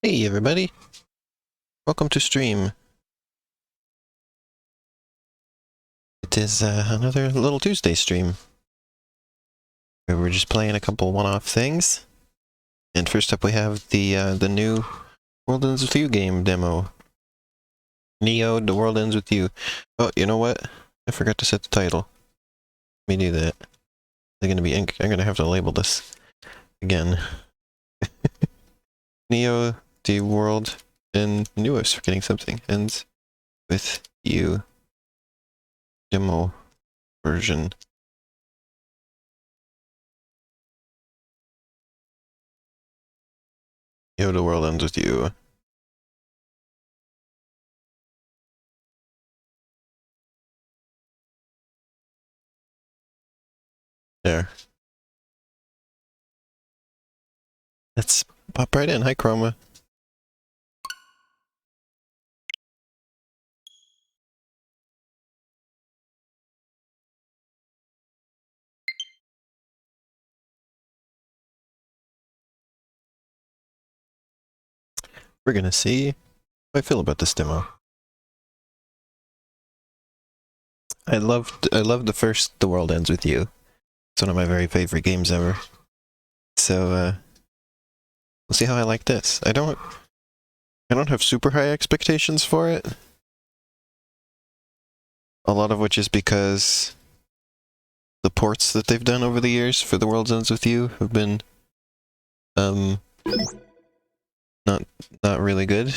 Hey everybody, welcome to stream. It is another little Tuesday stream, where we're just playing a couple one-off things. And first up we have the new World Ends With You game demo. Neo, The World Ends With You. Oh, you know what? I forgot to set the title. Let me do that. I'm gonna have to label this again. Neo, The World, and New, I was forgetting something. Ends With You. Demo version. Neo, The World Ends With You. There. Let's pop right in. Hi, Chroma. We're gonna see how I feel about this demo. I loved the first The World Ends With You. It's one of my very favorite games ever. So we'll see how I like this. I don't have super high expectations for it. A lot of which is because the ports that they've done over the years for The World Ends With You have been not really good.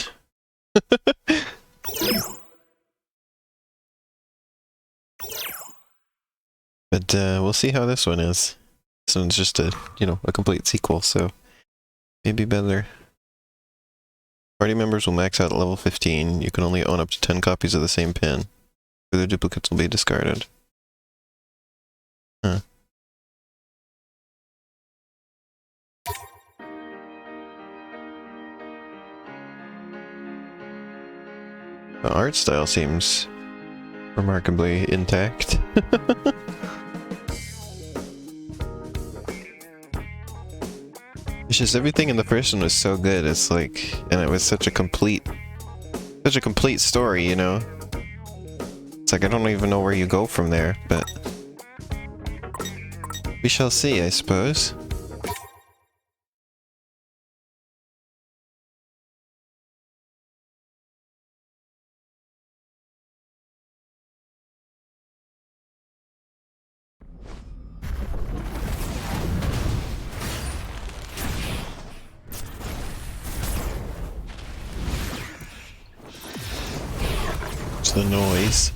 But we'll see how this one is. This one's just a complete sequel, so maybe better. Party members will max out at level 15. You can only own up to 10 copies of the same pin. Further duplicates will be discarded. Huh. The art style seems remarkably intact. It's just everything in the first one was so good. It's like, and it was such a complete story, you know? It's like, I don't even know where you go from there, but we shall see, I suppose. It's the noise.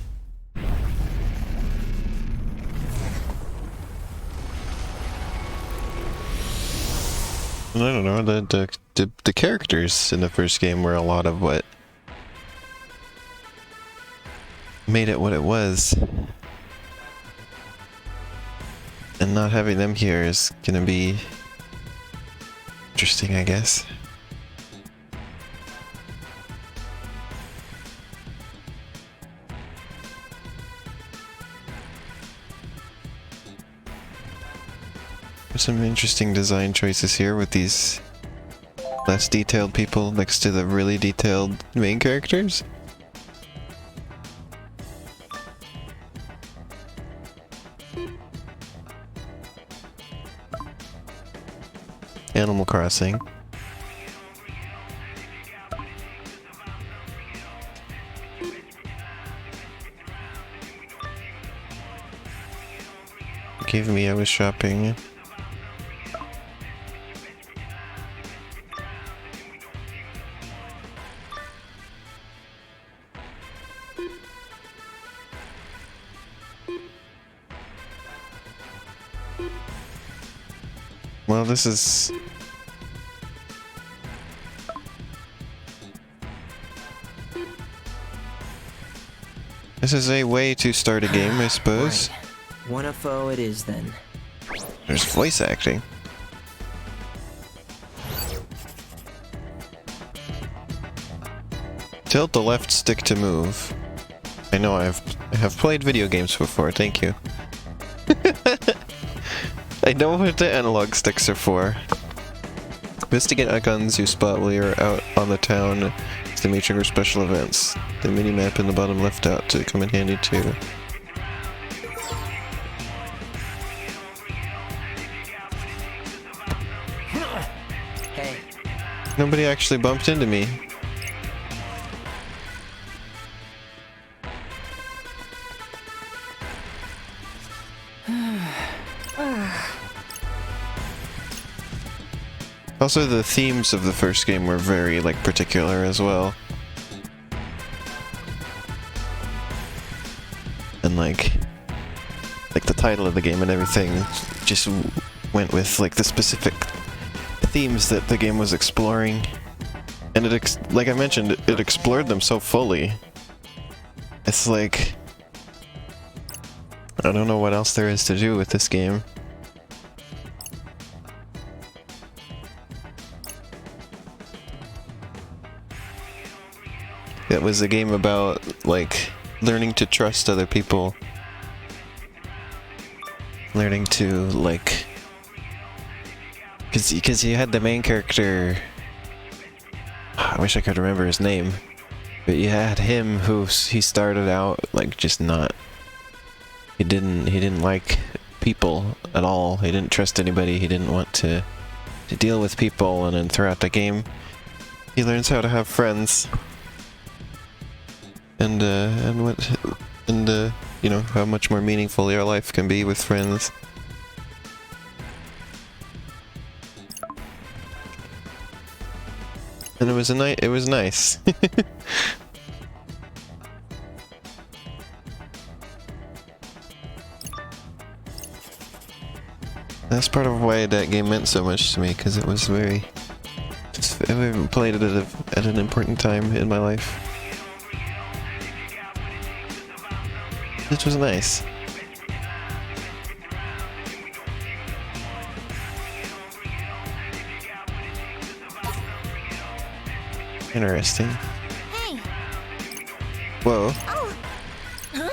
I don't know, the characters in the first game were a lot of what made it what it was. And not having them here is gonna be interesting, I guess. There's some interesting design choices here with these less detailed people next to the really detailed main characters. Animal Crossing. Gave me, I was shopping. Well, this is... This is a way to start a game, I suppose. Right. 1FO it is then. There's voice acting. Tilt the left stick to move. I know I have played video games before, thank you. I know what the analog sticks are for. Investigate icons you spot while you're out on the town. They may trigger special events. The mini-map in the bottom left out to come in handy too. Hey. Nobody actually bumped into me. Also, the themes of the first game were very, like, particular as well. And, like the title of the game and everything just went with, like, the specific themes that the game was exploring. And like I mentioned, it explored them so fully. It's like, I don't know what else there is to do with this game. It was a game about, like, learning to trust other people. Learning to, like... Because you had the main character... I wish I could remember his name. But you had him who, he started out, like, just not... He didn't like people at all. He didn't trust anybody. He didn't want to deal with people. And then throughout the game, he learns how to have friends. And you know, how much more meaningful your life can be with friends. And it was nice. That's part of why that game meant so much to me, because it was very... I haven't played it at an important time in my life. It was nice. Interesting. Hey. Whoa. Oh. Huh?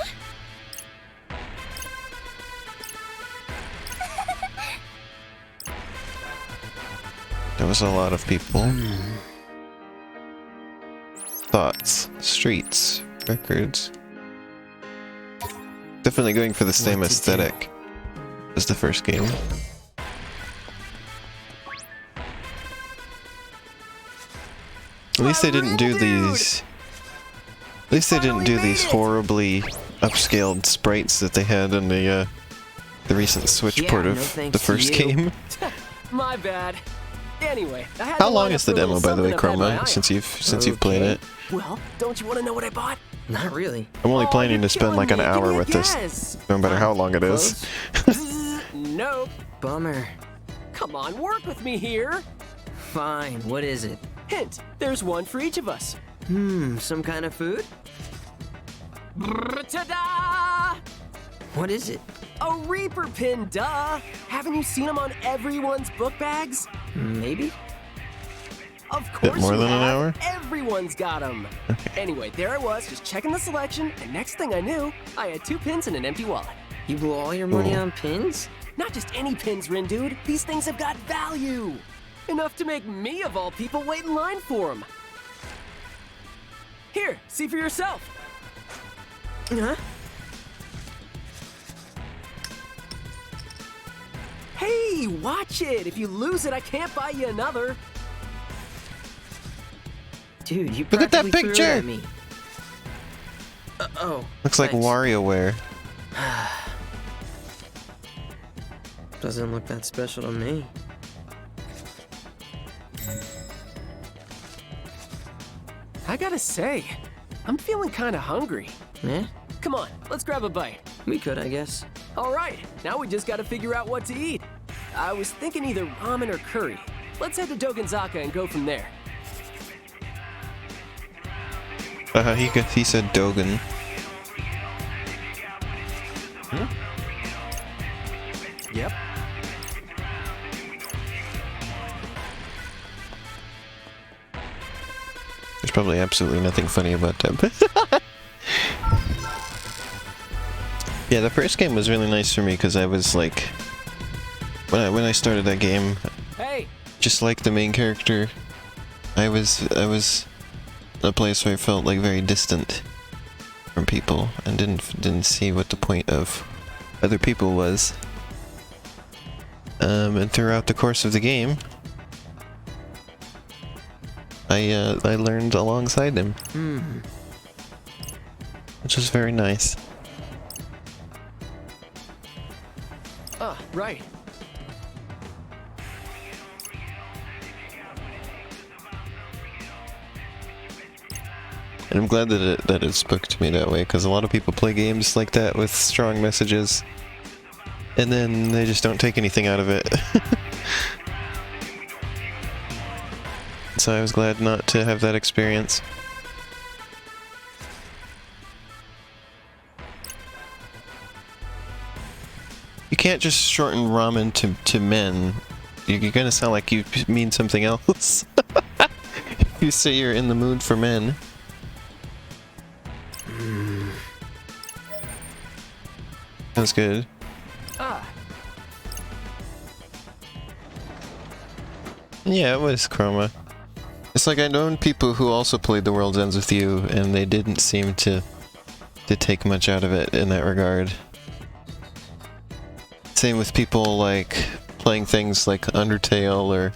There was a lot of people. Thoughts, streets, records. Definitely going for the same aesthetic as the first game. At least they didn't do these... At least they didn't do these horribly upscaled sprites that they had in the recent Switch port of the first game. My bad. Anyway, I had How long is the demo, by the way, Chroma? Since you've played it. Well, don't you want to know what I bought? Not really. I'm only planning you're to spend like an killing me. Give hour me a with this, guess. no matter how long it is. Nope. Bummer. Come on, work with me here. Fine, what is it? Hint, there's one for each of us. Some kind of food? Ta-da! What is it? A Reaper pin, duh! Haven't you seen them on everyone's book bags? Maybe? Of course Bit more you than an have. hour? Everyone's got them. Anyway, there I was, just checking the selection, and next thing I knew, I had 2 pins and an empty wallet. You blew all your money Cool. on pins? Not just any pins, Rin dude. These things have got value. Enough to make me, of all people, wait in line for them. Here, see for yourself. Huh? Hey, watch it. If you lose it, I can't buy you another. Dude, you Look at that practically threw it picture! at me. Oh. Looks like thanks. WarioWare. Doesn't look that special to me. I gotta say, I'm feeling kind of hungry. Yeah? Come on, let's grab a bite. We could, I guess. All right, now we just gotta figure out what to eat. I was thinking either ramen or curry. Let's head to Doganzaka and go from there. He said Dogan. Yep. There's probably absolutely nothing funny about that. Yeah, the first game was really nice for me because I was like, when I started that game, Hey, just like the main character. I was in a place where I felt like very distant from people and didn't see what the point of other people was. And throughout the course of the game, I learned alongside him, which was very nice. Ah, right. And I'm glad that it spoke to me that way, because a lot of people play games like that with strong messages, and then they just don't take anything out of it. So I was glad not to have that experience. You can't just shorten ramen to men. You're gonna sound like you mean something else. You say you're in the mood for men. That's good. Ah, Yeah, it was Chroma. It's like I've known people who also played The World Ends With You, and they didn't seem to take much out of it in that regard. Same with people like playing things like Undertale or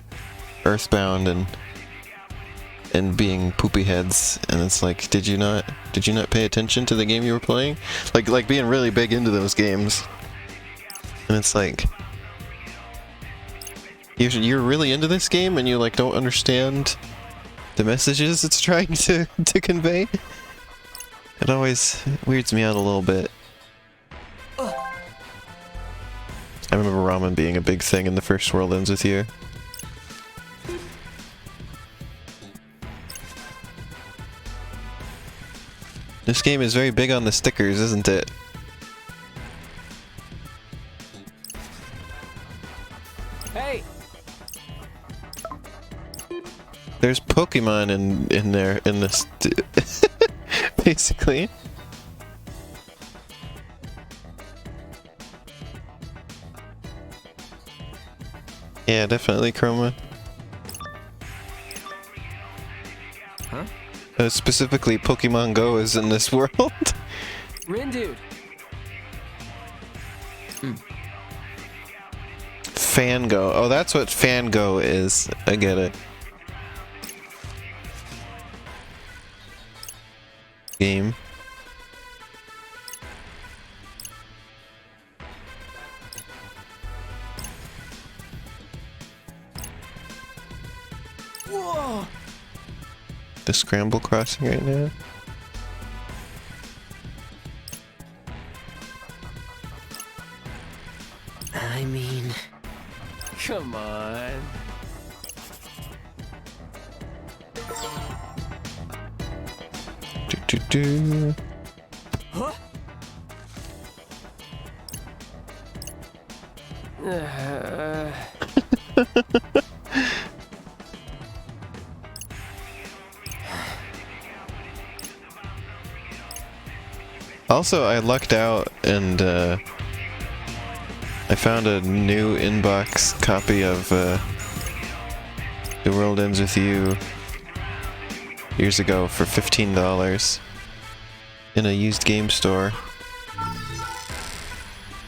Earthbound and being poopy heads, and it's like, did you not pay attention to the game you were playing? Like being really big into those games, and it's like, you're really into this game and you like don't understand the messages it's trying to convey. It always weirds me out a little bit. I remember ramen being a big thing in the first World Ends With You. This game is very big on the stickers, isn't it? hey! There's Pokemon in there in this basically. Yeah, definitely Chroma. Huh? Specifically, Pokemon Go is in this world. Rin dude. Fango. Oh, that's what Fango is. I get it. Game. Whoa! The Scramble Crossing right now. I mean, Come on. Do. Huh? Also, I lucked out and I found a new inbox copy of The World Ends With You years ago for $15 in a used game store.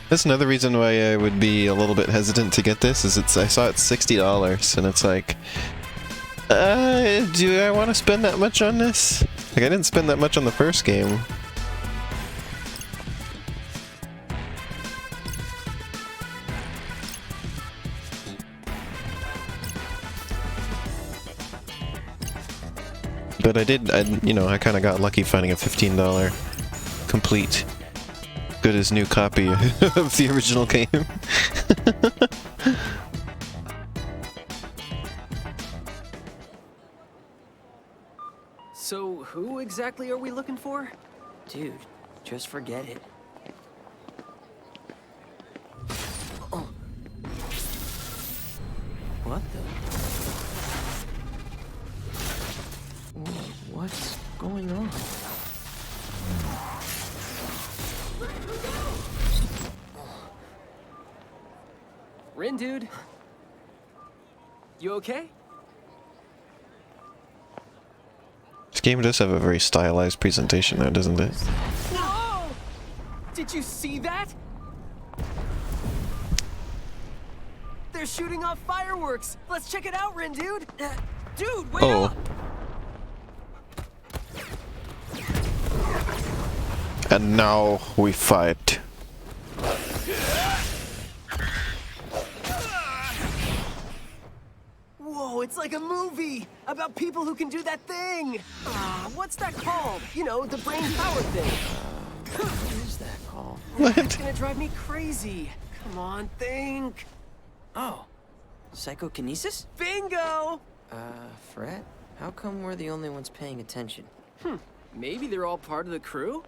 That's another reason why I would be a little bit hesitant to get this, is I saw it's $60 and it's like, do I want to spend that much on this? Like, I didn't spend that much on the first game. But I kind of got lucky finding a $15 complete, good as new copy of the original game. So, who exactly are we looking for? dude, just forget it. Oh. What the? What's going on? Rin dude. You okay? This game does have a very stylized presentation though, doesn't it? Whoa! Did you see that? They're shooting off fireworks. Let's check it out, Rin, dude. Dude, wait up! And now we fight. Whoa, it's like a movie about people who can do that thing. What's that called? You know, the brain power thing. What is that called? It's gonna drive me crazy. Come on, think. Oh, psychokinesis? Bingo! Fred? How come we're the only ones paying attention? Maybe they're all part of the crew?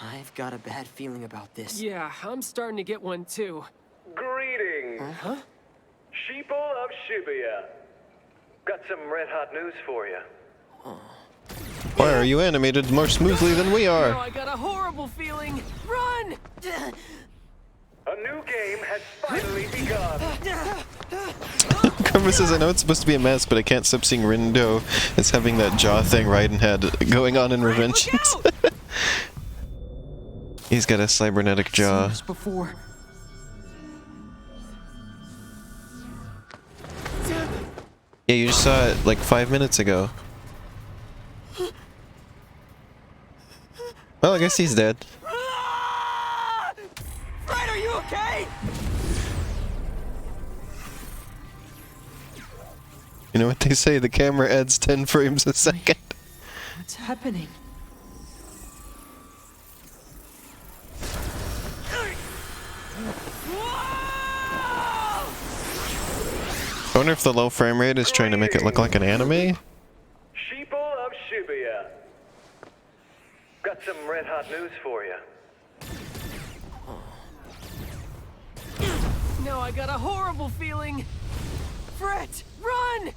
I've got a bad feeling about this. Yeah, I'm starting to get one too. Greetings, Huh? sheeple of Shibuya. Got some red-hot news for you. Why are you animated more smoothly than we No, are? I got a horrible feeling. Run! A new game has finally begun. Karma says, I know it's supposed to be a mess, but I can't stop seeing Rindo as having that jaw thing Raiden had going on in Look Revengeance. out! He's got a cybernetic jaw. This before. Yeah, you just saw it like 5 minutes ago. Well, I guess he's dead. Fred, are you okay? You know what they say, the camera adds 10 frames a second. What's happening? I wonder if the low frame rate is trying to make it look like an anime? Sheeple of Shibuya. Got some red-hot news for you. No, I got a horrible feeling. Fred, run!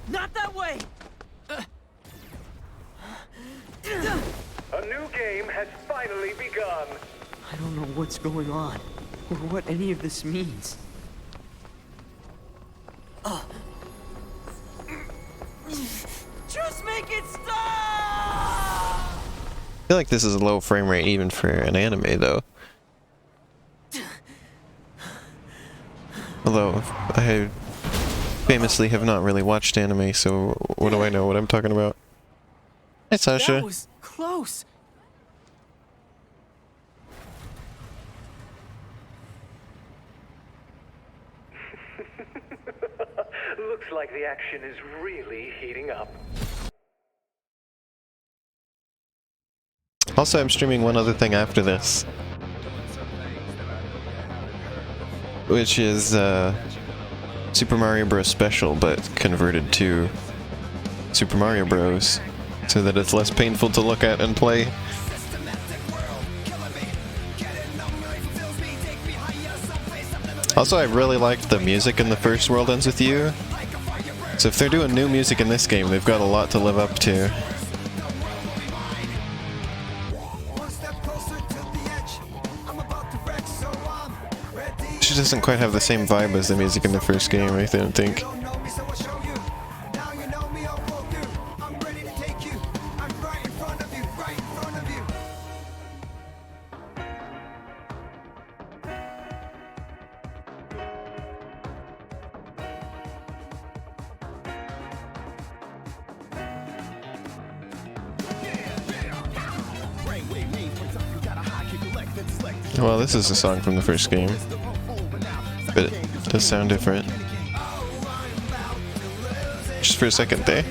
Not that way! A new game has finally begun. I don't know what's going on, or what any of this means. Just make it stop! I feel like this is a low frame rate even for an anime though. Although, I famously have not really watched anime, so what do I know what I'm talking about? Hi Sasha. That was close. Looks like the action is really heating up. Also, I'm streaming one other thing after this. Which is, Super Mario Bros. Special, but converted to Super Mario Bros. So that it's less painful to look at and play. Also, I really liked the music in the first World Ends With You. So if they're doing new music in this game, they've got a lot to live up to. She doesn't quite have the same vibe as the music in the first game, I don't think. Well, this is a song from the first game, but it does sound different. Just for a second there.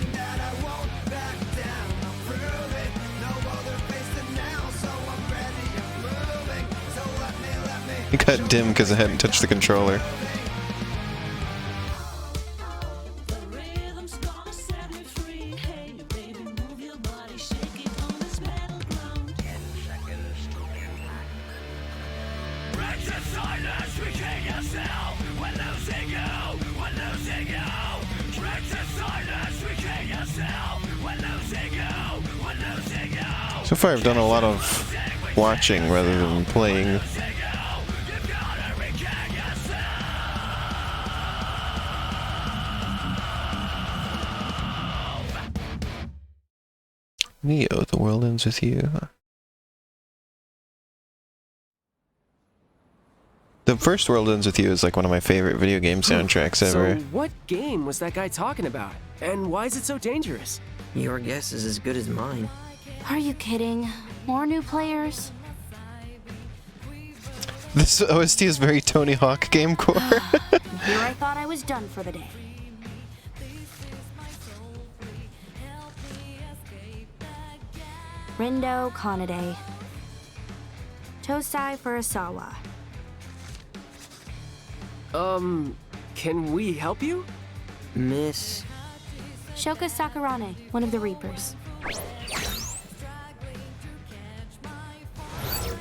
It got dim because I hadn't touched the controller. So far I've done a lot of watching rather than playing. Neo, the world ends with you. The first World Ends With You is like one of my favorite video game soundtracks ever. So what game was that guy talking about? And why is it so dangerous? Your guess is as good as mine. Are you kidding? More new players? This OST is very Tony Hawk game core. Here I thought I was done for the day. Rindo Kanade. Tosai Furusawa. Can we help you? Miss. Shoka Sakurane, one of the Reapers.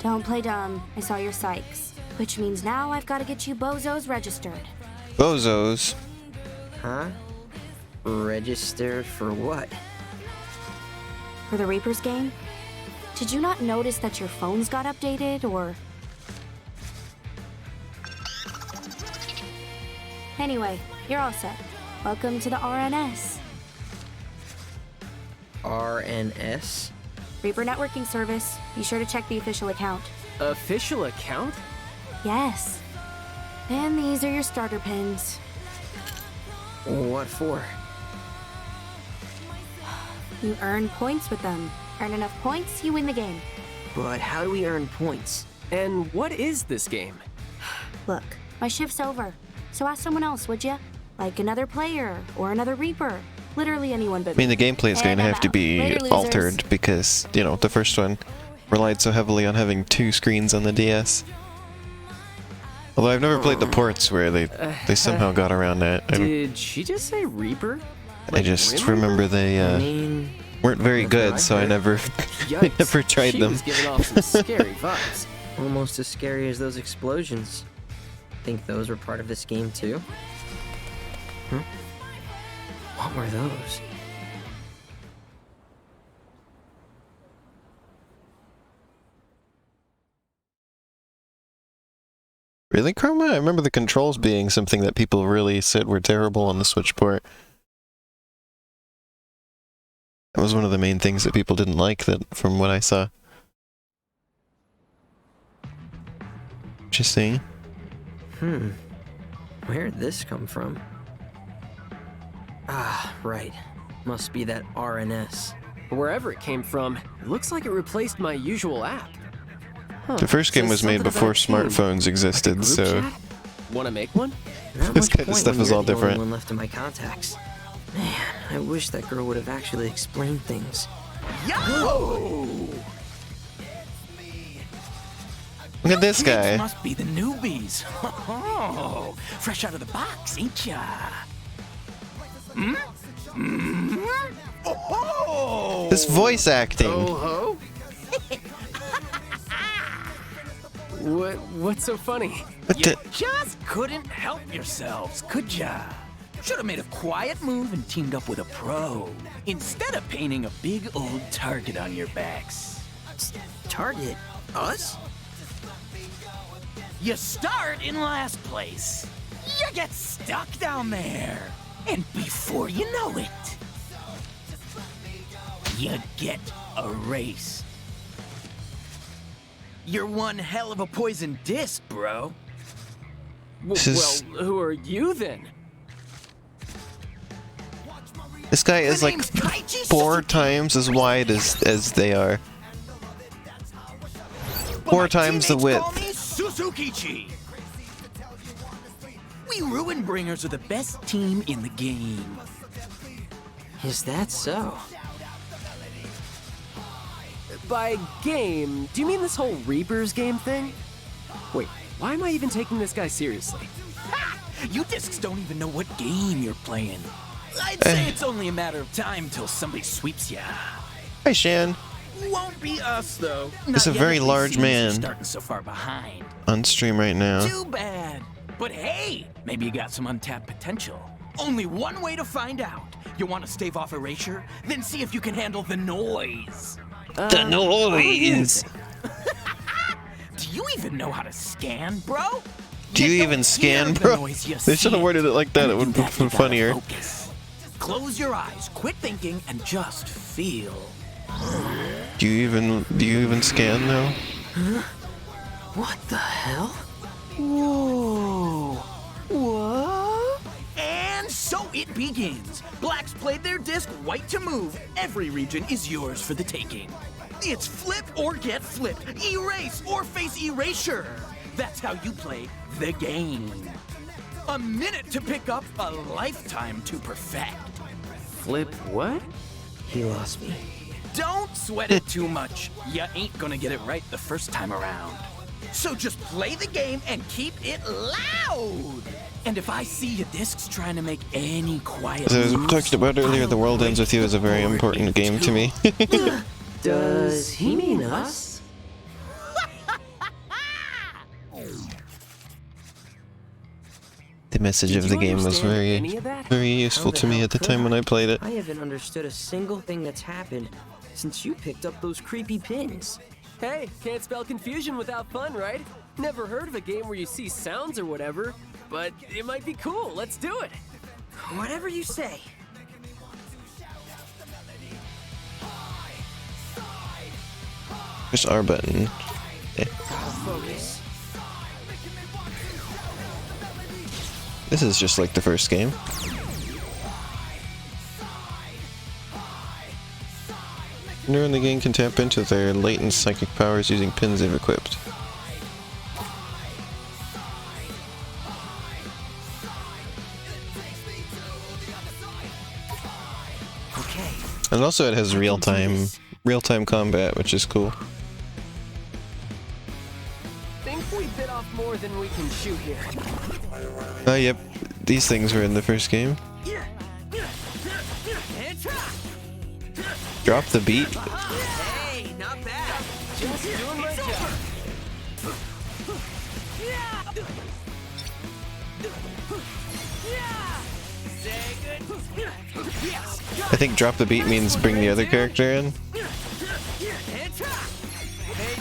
Don't play dumb. I saw your psychs. Which means now I've got to get you bozos registered. Bozos. Huh? Registered for what? For the Reapers game? Did you not notice that your phones got updated, or... Anyway, you're all set. Welcome to the RNS. RNS? Reaper Networking Service. Be sure to check the official account. Official account? Yes. And these are your starter pins. What for? You earn points with them. Earn enough points, you win the game. But how do we earn points? And what is this game? Look, my shift's over. So ask someone else, would ya? Like another player, or another Reaper. Literally anyone but I mean, the gameplay is going to have to be Later, losers. altered because, you know, the first one relied so heavily on having 2 screens on the DS. Although I've never played the ports where they somehow got around that. Did she just say Reaper? I just Rim remember Reaper? they I mean, weren't very that's what good, I so I heard. never, I Yikes. never tried She them. was giving off some scary vibes. almost as scary as those explosions. Think those were part of this game too? What were those? Really, Chroma? I remember the controls being something that people really said were terrible on the Switch port. That was one of the main things that people didn't like, that from what I saw. Interesting. Where'd this come from? Ah, right. Must be that RNS. Wherever it came from, it looks like it replaced my usual app. Huh, The first game says was made something before about a team. smartphones existed, Group so... chat? Wanna make one? Not This much kind of point stuff when is you're all the only different. one left in my contacts. Man, I wish that girl would have actually explained things. Look at this Kids guy. must be the newbies. Oh, fresh out of the box, ain't ya? Oh, This voice acting. Oh ho? What's so funny? What you the... just couldn't help yourselves, could ya? Should have made a quiet move and teamed up with a pro, instead of painting a big old target on your backs. Target? Us? You start in last place. You get stuck down there. And before you know it, you get erased. You're one hell of a poison disc, bro. This is- Well, who are you then? This guy is The like name's Kaiji 4 Suzuki. times as wide as they are. But 4 my times the teammates call width. me Suzuki-chi. We Ruin Bringers are the best team in the game. Is that so? By game, do you mean this whole Reapers game thing? Wait, why am I even taking this guy seriously? You discs don't even know what game you're playing. I'd say it's only a matter of time till somebody sweeps ya. Hi, Shan. Won't be us, though. It's a Not yet, very at least, large since you're man. starting so far behind. On stream right now. Too bad. But hey, maybe you got some untapped potential. Only one way to find out. You want to stave off erasure? Then see if you can handle the noise. The noise! Do you even know how to scan, bro? Do you don't even hear scan, the bro? noise, you They should have see worded it like that, it would And be that you gotta funnier. focus. Close your eyes, quit thinking, and just feel. Do you even scan now? What the hell? Whoa! What? And so it begins. Blacks played their disc, white to move. Every region is yours for the taking. It's flip or get flipped, erase or face erasure. That's how you play the game. A minute to pick up, a lifetime to perfect. Flip what? He lost me. Don't sweat it too much. You ain't gonna get it right the first time around. So just play the game and keep it loud. And if I see your discs trying to make any quiet As I moves, talked about earlier, The World Ends With You is a very important game to me. Does he mean us? The message of the game was very useful to me at the time when I played it. I haven't understood a single thing that's happened since you picked up those creepy pins. Hey, can't spell confusion without fun, right? Never heard of a game where you see sounds or whatever, but it might be cool. Let's do it. Whatever you say. There's R button. Focus. This is just like the first game. Anyone in the game can tap into their latent psychic powers using pins they've equipped. Okay. And also it has real-time combat, which is cool. Think we bit off more than we can chew here. Oh, yep. These things were in the first game. Drop the beat. hey, not bad. Just doing my job. I think drop the beat means bring the other character in. Ain't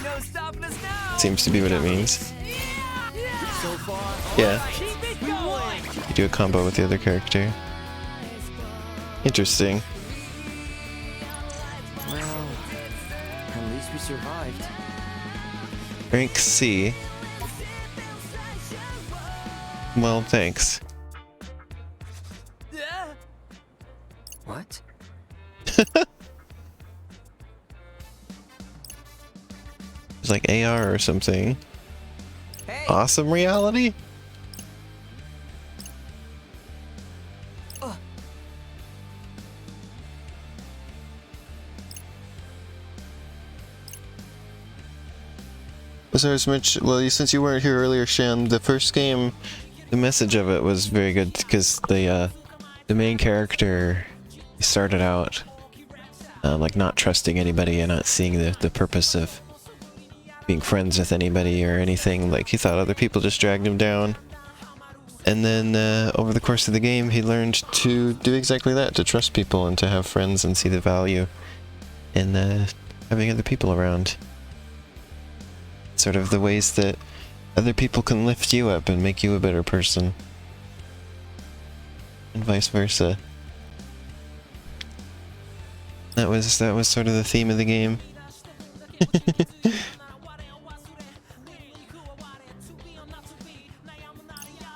no stopping us now. Seems to be what it means. So far, Yeah. keep it going. You do a combo with the other character. Interesting. Well, at least we survived. Rank C. Well, thanks. What? It's like AR or something. Hey, Awesome reality? Was there as much? Well, since you weren't here earlier, Shan, the first game, the message of it was very good because the main character started out like not trusting anybody and not seeing the purpose of being friends with anybody or anything. Like he thought other people just dragged him down. And then over the course of the game, he learned to do exactly that, to trust people and to have friends and see the value in having other people around. Sort of the ways that other people can lift you up and make you a better person. And vice versa. That was sort of the theme of the game.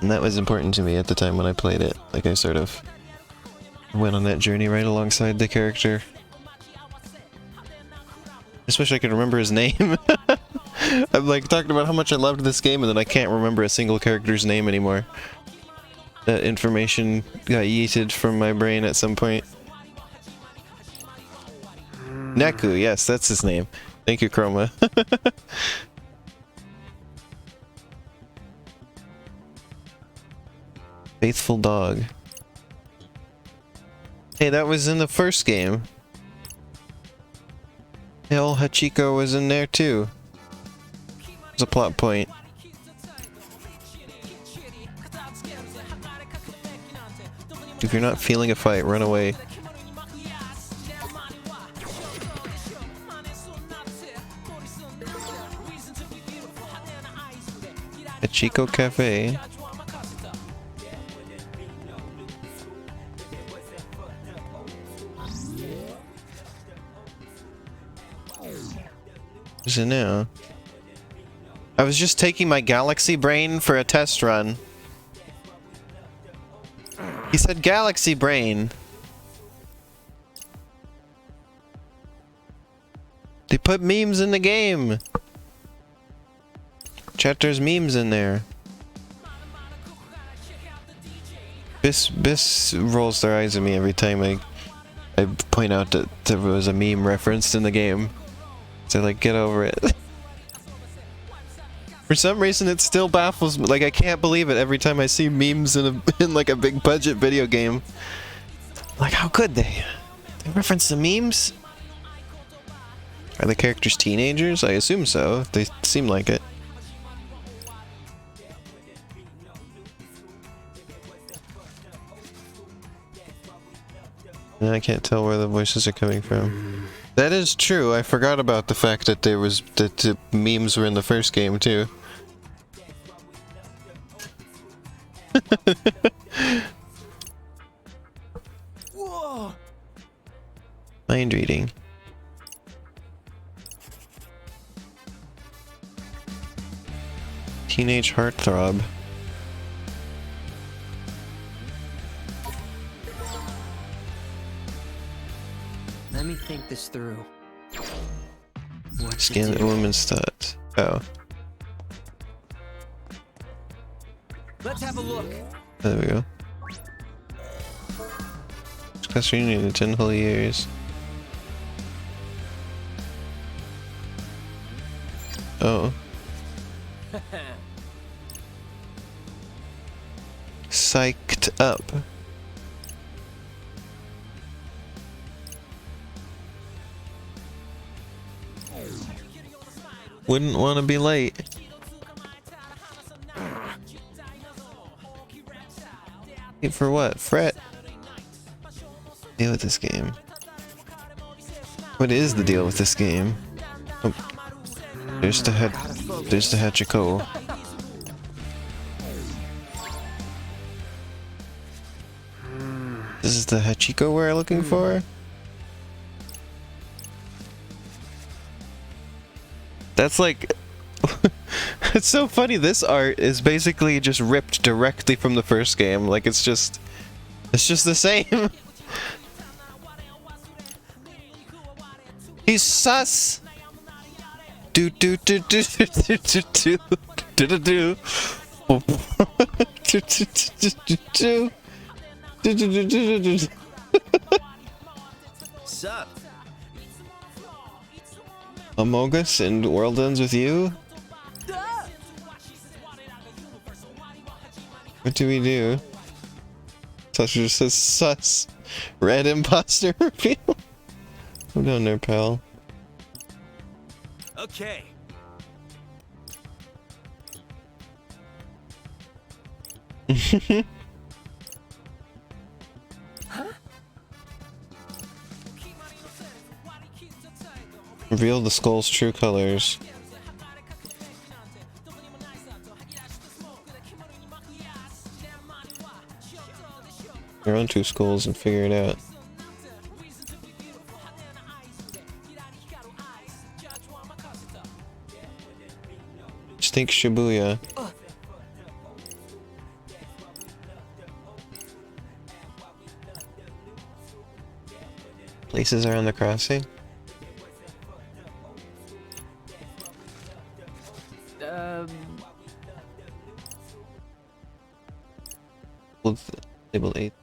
And that was important to me at the time when I played it. Like I sort of went on that journey right alongside the character. I just wish I could remember his name. I'm like talking about how much I loved this game and then I can't remember a single character's name anymore. That information got yeeted from my brain at some point. Neku, yes, that's his name. Thank you, Chroma. Faithful dog. Hey, that was in the first game. Hell, Hachiko was in there too. It's a plot point. If you're not feeling a fight, run away. Hachiko Cafe. Where's it now? I was just taking my galaxy brain for a test run. He said galaxy brain. They put memes in the game. Chat, there's memes in there. Biss rolls their eyes at me every time I point out that there was a meme referenced in the game. So like, get over it. For some reason, it still baffles me. Like, I can't believe it every time I see memes in like a big budget video game. Like, how could they? They reference the memes? Are the characters teenagers? I assume so. They seem like it. And I can't tell where the voices are coming from. That is true. I forgot about the fact that the memes were in the first game too. Whoa! Mind reading. Teenage heartthrob. Let me think this through. What to Scan the do? woman's stats. Oh, Let's have a look. there we go. Class reunion in 10 whole years. Oh. Psyched up. Wouldn't want to be late. Wait for what? Fret. Deal with this game. What is the deal with this game? Oh. There's the Hachiko. This is the Hachiko we're looking for? That's like... It's so funny, this art is basically just ripped directly from the first game. Like, it's just the same. He's sus! Do do do do do do do do do do do do do do. Sup? Among Us and World Ends with You? What do we do? Toucher just says sus. Red imposter reveal. Go down there, pal. Okay. Reveal the skull's true colors. Your own two skulls and figure it out. Stink Shibuya. Places around the crossing? Table 8.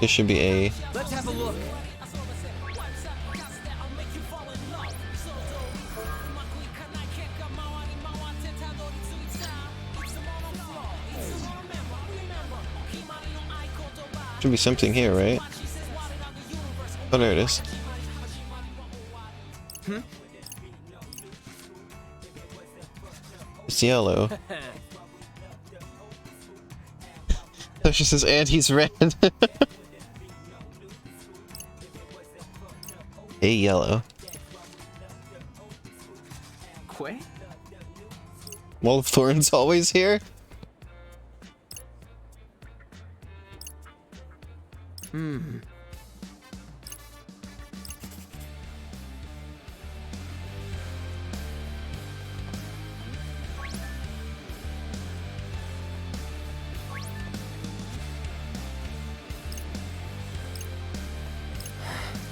This should be A. Let's have a look. Should be something here, right? Oh, there it is. It's yellow. So she says, and he's red. A yellow. way. Wall of Thorns always here?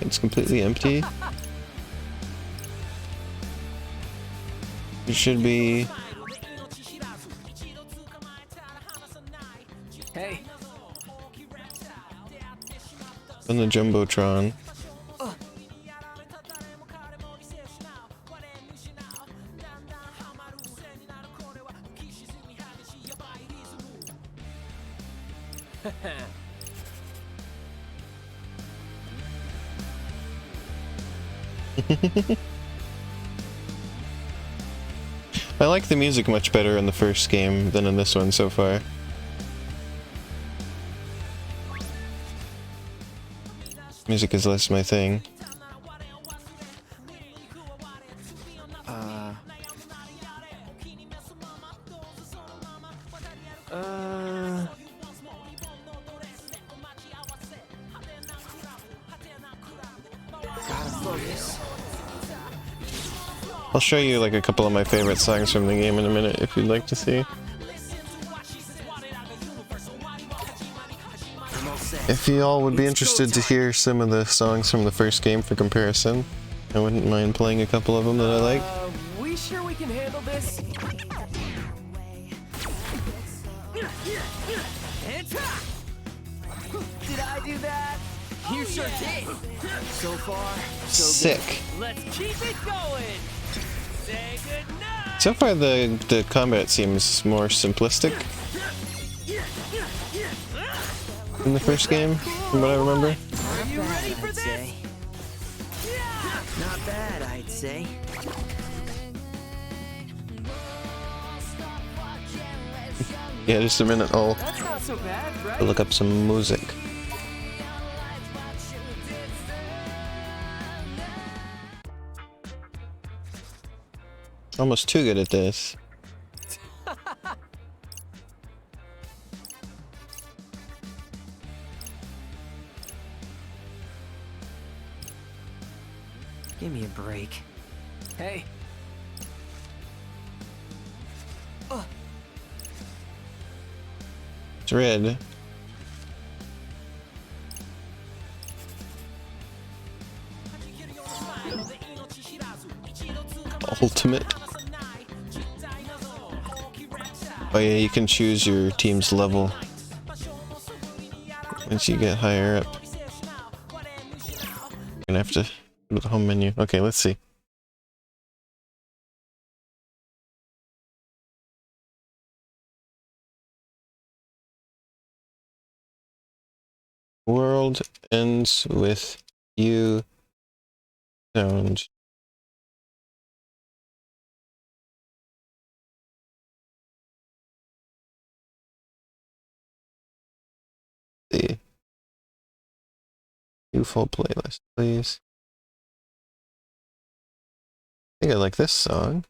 It's completely empty. It should be... Hey, on the Jumbotron. I like the music much better in the first game than in this one so far. Music is less my thing. Gotta focus. I'll show you like a couple of my favorite songs from the game in a minute if you'd like to see. If you all would be interested to hear some of the songs from the first game for comparison, I wouldn't mind playing a couple of them that I like. we sure we can handle this? Did I do that? You sure did. So far, so Sick. good. Let's keep it going. Say goodnight. So far the combat seems more simplistic in the first game, from what I remember. Are you ready for I'd this? say. Not bad, I'd say. Yeah, just a minute, I'll That's not so bad, right? look up some music. Almost too good at this. Give me a break. Hey, It's red. Ultimate. Oh yeah, you can choose your team's level once you get higher up. You're gonna have to go to the home menu. Okay, let's see. World ends with you zoned. See. New full playlist, please. I think I like this song.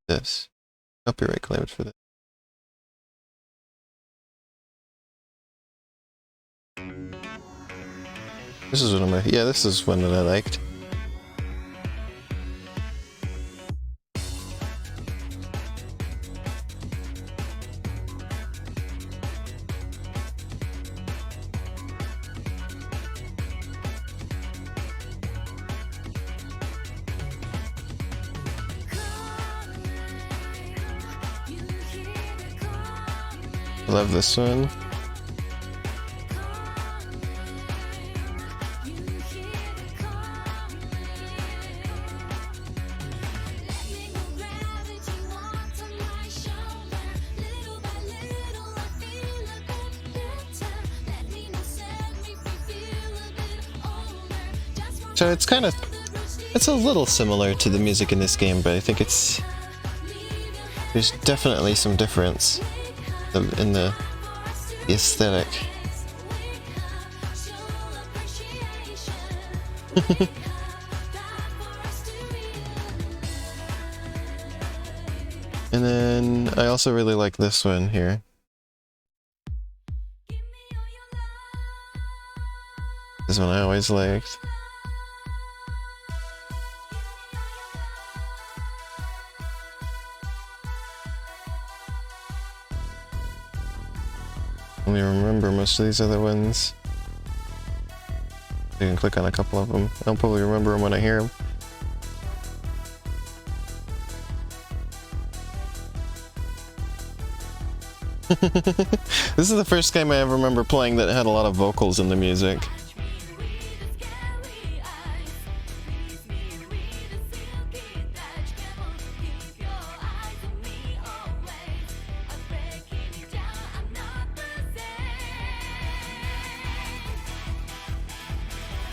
This. Copyright claims for this. This is one of my, yeah, this is one that I liked. I love this one. So it's kind of, it's a little similar to the music in this game, but I think there's definitely some difference in the aesthetic. And then I also really like this one here. This one I always liked. Only remember most of these other ones. You can click on a couple of them. I'll probably remember them when I hear them. This is the first game I ever remember playing that had a lot of vocals in the music.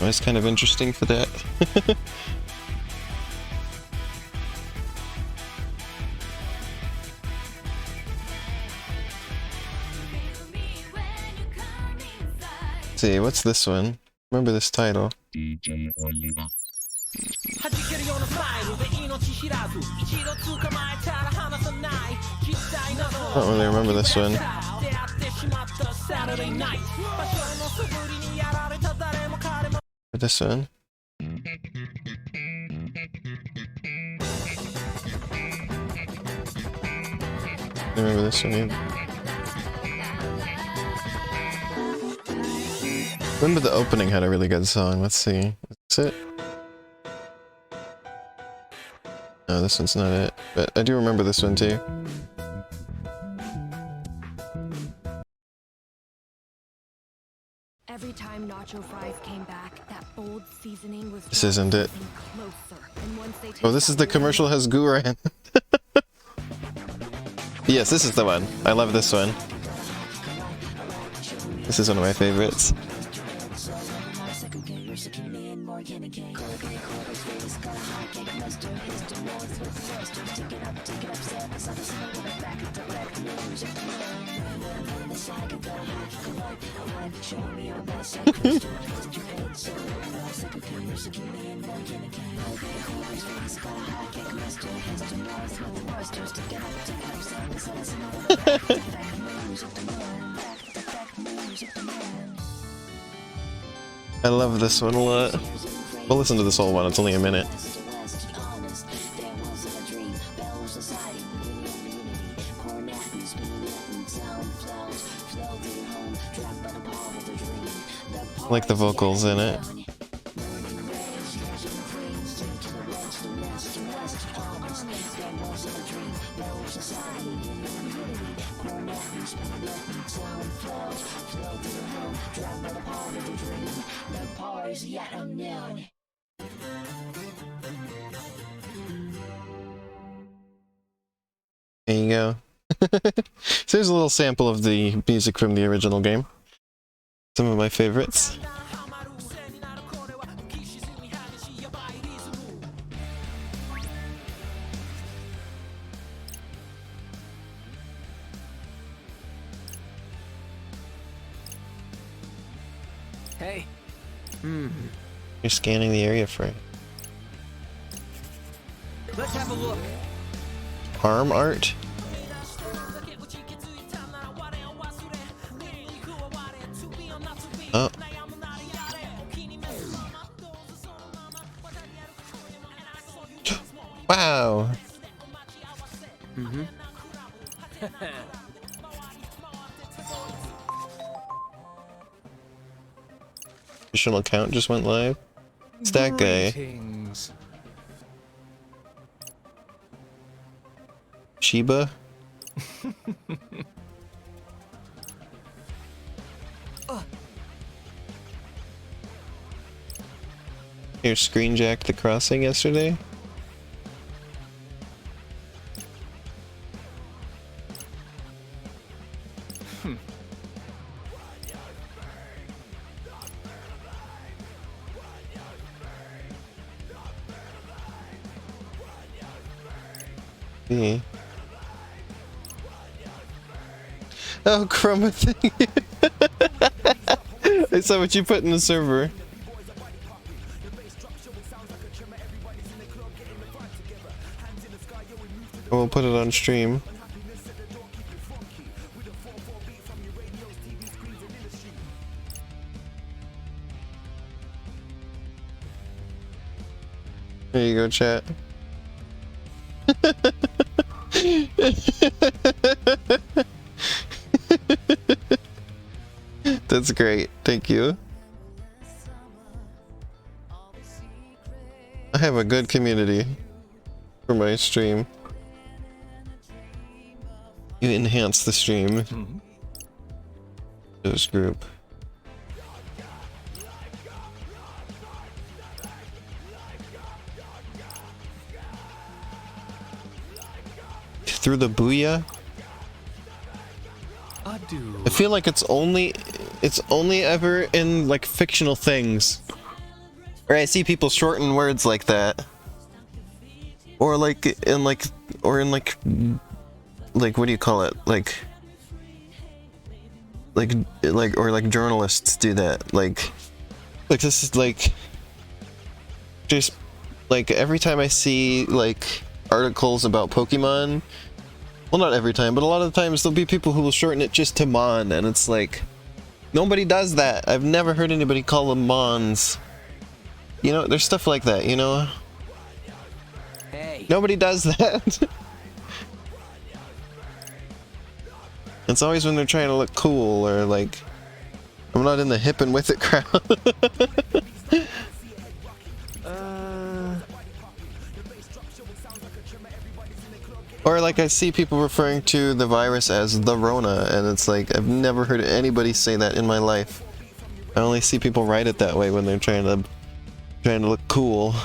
It was kind of interesting for that. Let's see, what's this one? Remember this title. I don't really remember this one. This one. I remember this one either. Remember the opening had a really good song. Let's see. Is this it? No, this one's not it. But I do remember this one too. Every time nacho fries came back, that bold seasoning was This isn't it. closer. And once they Oh, this is the commercial has Guran. Yes, this is the one. I love this one. This is one of my favorites. I love this one a lot. We'll listen to this whole one, it's only a minute. I like the vocals in it. There you go. So here's a little sample of the music from the original game. Some of my favorites. Hey. You're scanning the area for it. Let's have a look. Arm art? Oh. Wow. Additional account just went live. It's that guy. Greetings. Sheba? Here, screen jacked the crossing yesterday? Oh, Chroma thing. I saw what you put in the server. We'll put it on stream. There you go, chat. That's great. Thank you. I have a good community for my stream. You enhance the stream. This group. Through the booyah? I feel like it's only ever in like fictional things. Or I see people shorten words like that. Or like in like what do you call it? Like journalists do that. Like this is like just like every time I see like articles about Pokemon. Well, not every time, but a lot of the times there'll be people who will shorten it just to Mon, and it's like, nobody does that. I've never heard anybody call them Mons. You know, there's stuff like that, you know? Hey. Nobody does that. It's always when they're trying to look cool, or like, I'm not in the hip and with it crowd. Or like I see people referring to the virus as the Rona, and it's like I've never heard anybody say that in my life. I only see people write it that way when they're trying to look cool.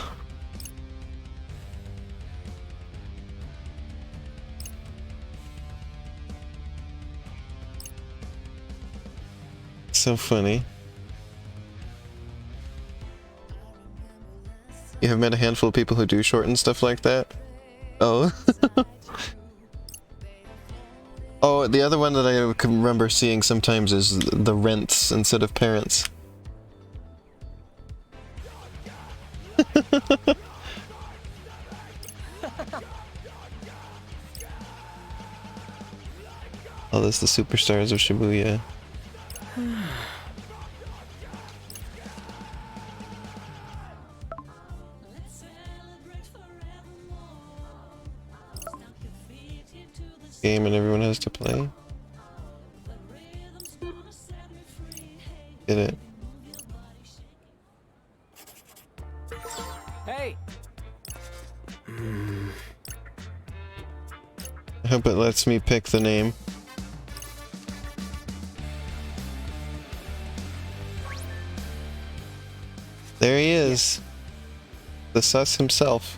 So funny. You have met a handful of people who do shorten stuff like that? Oh. Oh, the other one that I can remember seeing sometimes is the rents instead of parents. Oh, that's the superstars of Shibuya. Game and everyone has to play. Get it? Hey. I hope it lets me pick the name. There he is. The sus himself.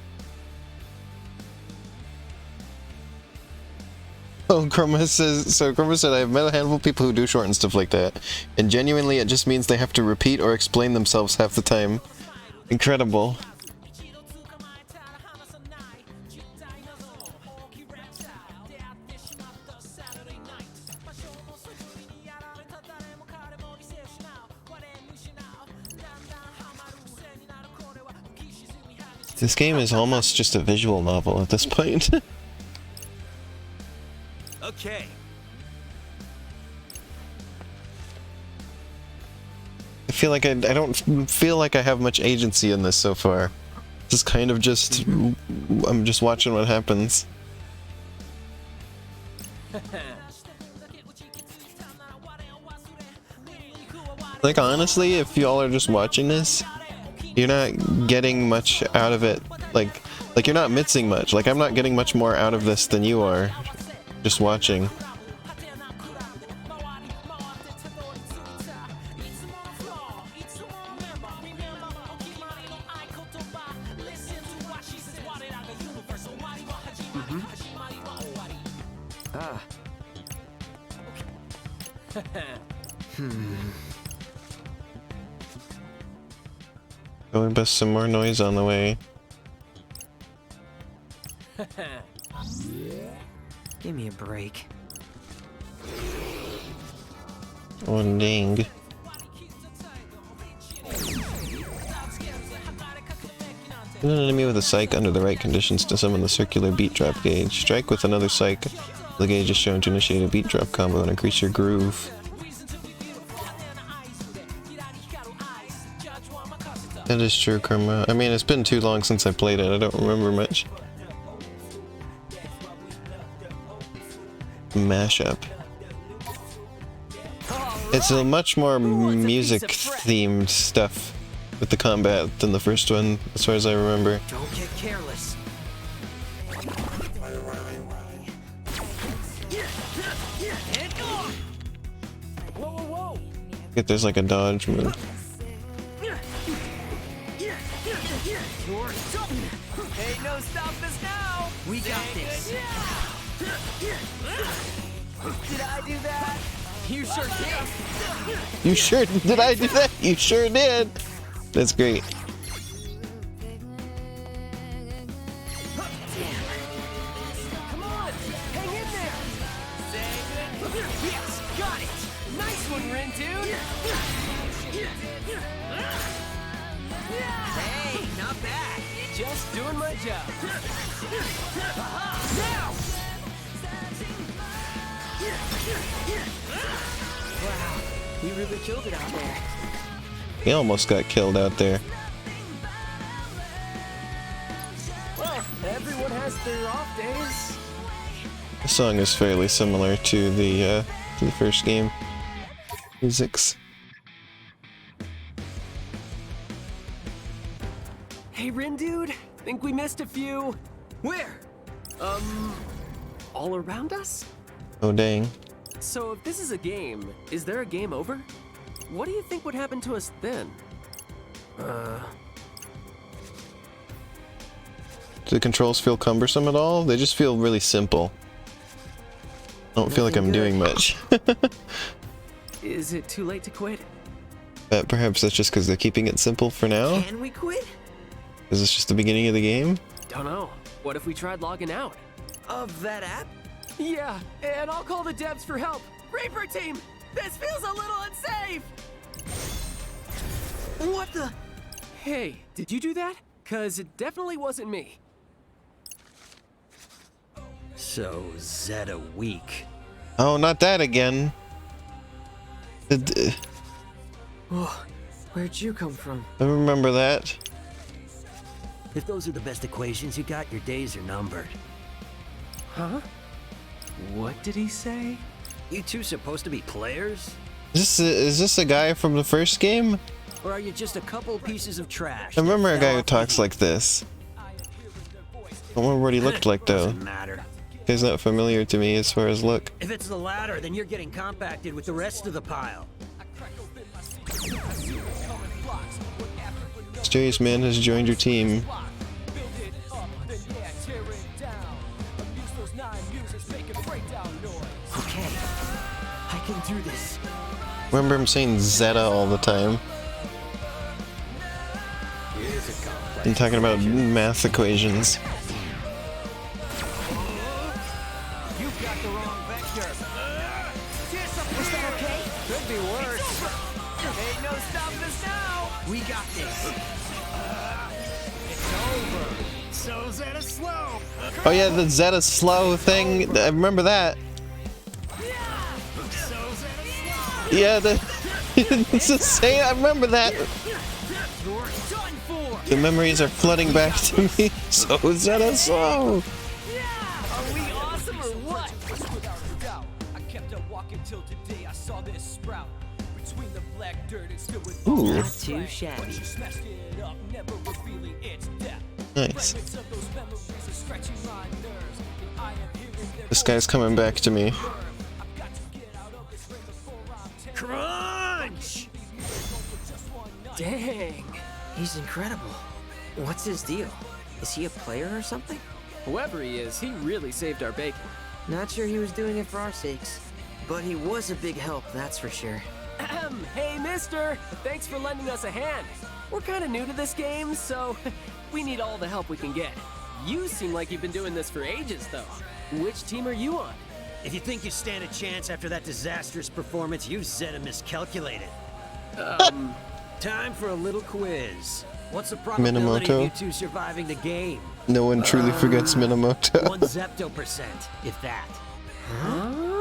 Oh, Chroma says, so Chroma said, I've met a handful of people who do shorten stuff like that, and genuinely it just means they have to repeat or explain themselves half the time. Incredible. This game is almost just a visual novel at this point. Okay. I feel like I don't feel like I have much agency in this so far. This is kind of just I'm just watching what happens. Like honestly, if y'all are just watching this, you're not getting much out of it. Like you're not missing much. Like I'm not getting much more out of this than you are. Just watching. Going bust some more noise on the way. Give me a break. Oh dang. Hit an enemy with a psych under the right conditions to summon the circular beat drop gauge. Strike with another psych. The gauge is shown to initiate a beat drop combo and increase your groove. That is true, Karma. I mean, it's been too long since I played it. I don't remember much. Mashup. It's a much more music-themed stuff with the combat than the first one, as far as I remember. Don't get careless. If there's like a dodge move. Ain't no stopping us now. We got this. Did I do that? You sure did. You sure did I do that? You sure did. That's great. Come on, hang in there. Yes, got it. Nice one, Rin, dude. Hey, not bad. Just doing my job. Now! Wow, he really killed it out there. He almost got killed out there. Well, everyone has their off days. The song is fairly similar to the first game. Physics. Hey, Rin, dude. Think we missed a few. Where? All around us? Oh dang. So if this is a game, is there a game over? What do you think would happen to us then? Do the controls feel cumbersome at all? They just feel really simple. I don't feel like I'm doing much. Is it too late to quit? But perhaps that's just because they're keeping it simple for now? Can we quit? Is this just the beginning of the game? Don't know. What if we tried logging out? Of that app? Yeah, and I'll call the devs for help. Reaper team, this feels a little unsafe. What the? Hey, did you do that? 'Cause it definitely wasn't me. So, Zeta weak. Oh, not that again. Oh, where'd you come from? I remember that. If those are the best equations you got, your days are numbered. Huh? What did he say? You two supposed to be players? Is this a guy from the first game? Or are you just a couple pieces of trash? I remember a that guy fell who off talks the like this. I don't remember what he looked like though. Doesn't matter. He's not familiar to me as far as look. If it's the latter, then you're getting compacted with the rest of the pile. Mysterious man has joined your team. Okay, I can do this. Remember him saying Zeta all the time. And talking about math equations. You've got the wrong vector. Is that okay? Could be worse. Ain't no stopping us now. We got this. It's over. So Zeta slow. Oh yeah, the Zeta slow thing. I remember that. So Zeta slow. Yeah, it's the same. I remember that. You're done for. The memories are flooding back to me. So Zeta slow. Are we awesome or what? Without a doubt, I kept on walking till today. I saw this sprout between the black dirt and still with Ooh. Not too shabby. you smashed it up, never revealing its depth. Nice. Fragments of those memories are scratching my nerves, and I am hearing their This guy's coming back to me. I've got to get out of this ring before I'm tempted. Crunch! Dang. He's incredible. What's his deal? Is he a player or something? Whoever he is, he really saved our bacon. Not sure he was doing it for our sakes. But he was a big help, that's for sure. Ahem. Hey, mister. Thanks for lending us a hand. We're kind of new to this game, so we need all the help we can get. You seem like you've been doing this for ages, though. Which team are you on? If you think you stand a chance after that disastrous performance, you Zeta miscalculated. Time for a little quiz. What's the probability of you Minamoto. two surviving the game? No one truly forgets Minamoto. 1 zepto%, if that.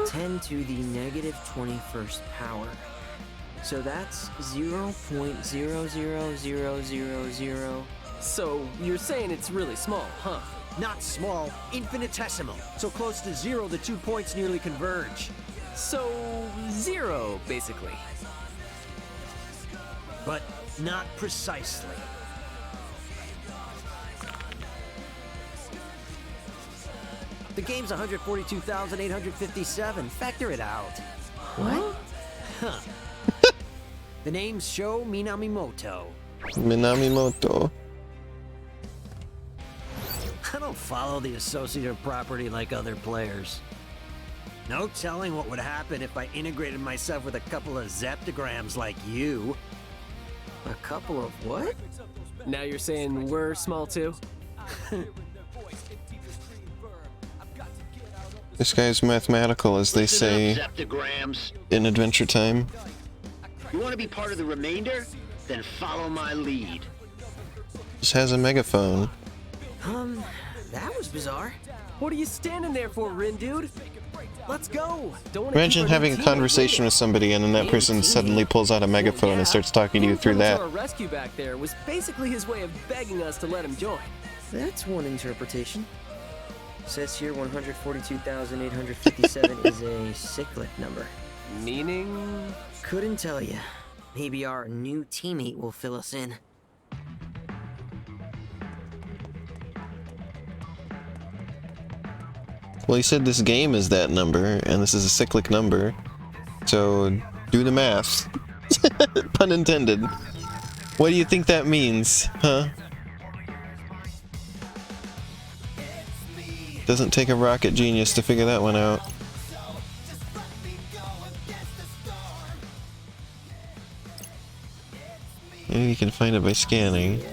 10 to the negative 21st power. So that's 0.00000. So you're saying it's really small, huh? Not small, infinitesimal. So close to 0, the 2 points nearly converge. So 0, basically. But not precisely. The game's 142,857. Factor it out. What? Huh. The name's Sho Minamimoto. Minamimoto. I don't follow the associative property like other players. No telling what would happen if I integrated myself with a couple of zeptograms like you. A couple of what? Now you're saying we're small too? This guy's mathematical, as they say in Adventure Time. You want to be part of the remainder? Then follow my lead. Just has a megaphone. That was bizarre. What are you standing there for, Rin dude? Let's go. Don't wanna Imagine keep our having a new conversation with somebody and then that person suddenly pulls out a megaphone and starts talking to you through that. Our rescue back there was basically his way of begging us to let him join. That's one interpretation. Says here 142,857 is a cyclic number. Meaning? Couldn't tell you. Maybe our new teammate will fill us in. Well, he said this game is that number, and this is a cyclic number. So, do the math. Pun intended. What do you think that means, huh? Doesn't take a rocket genius to figure that one out. Maybe you can find it by scanning.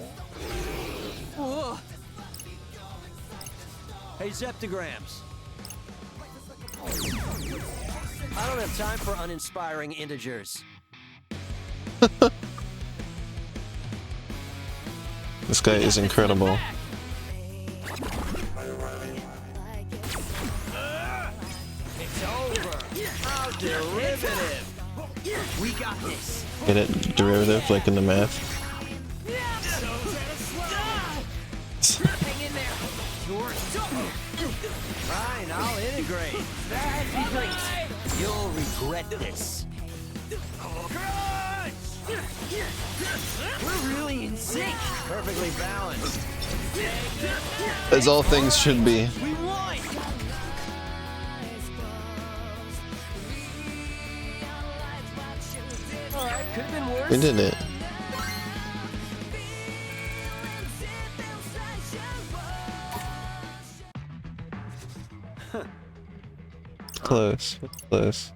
Hey, zeptograms. I don't have time for uninspiring integers. This guy is incredible. It's over. How derivative. We got this. Get it? Derivative, like in the math. Hang in there. Fine, I'll integrate. That'd be great. You'll regret this. We're really in sync. Perfectly balanced. As all things should be. We won! Alright, could have been worse. We did it. Close. Close.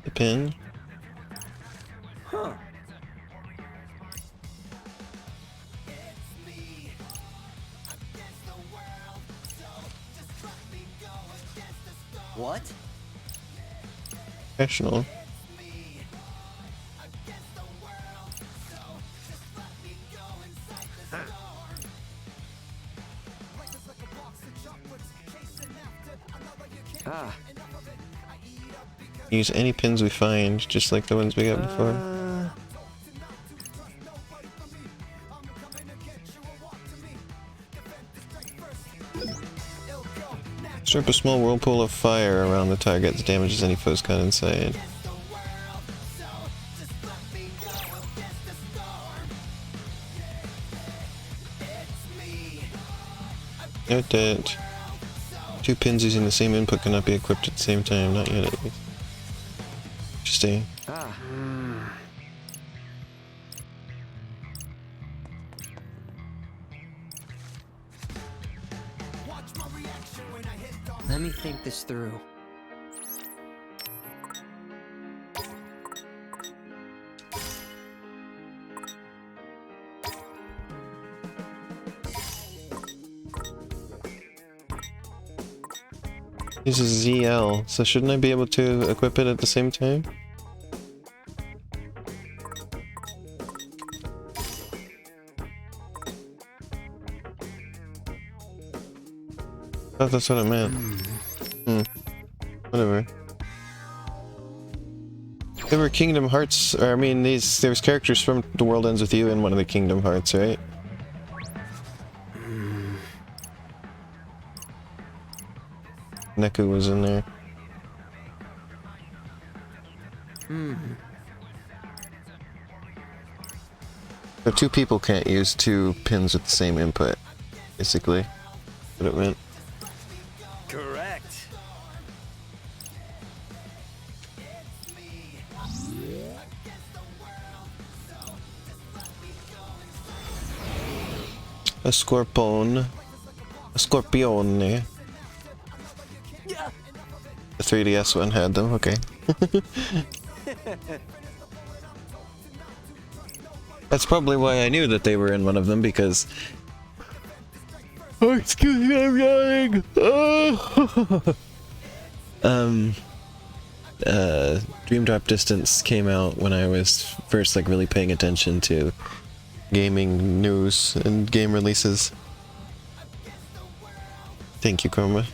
The pin? Huh. What? Professional. Ah. Use any pins we find, just like the ones we got before. Stir up a small whirlpool of fire around the target that damages any foes caught inside. Note that two pins using the same input cannot be equipped at the same time, not yet at least. Interesting. Ah. Let me think this through. Uses ZL, so shouldn't I be able to equip it at the same time? I thought that's what it meant. Whatever. There were Kingdom Hearts, or I mean, there's characters from The World Ends With You in one of the Kingdom Hearts, right? Neku was in there. So two people can't use two pins with the same input, basically. What it meant. Correct. A scorpione. A scorpione. The 3DS one had them, okay. That's probably why I knew that they were in one of them, because... Oh, excuse me, I'm yawning! Dream Drop Distance came out when I was first, like, really paying attention to gaming news and game releases. Thank you, Chroma.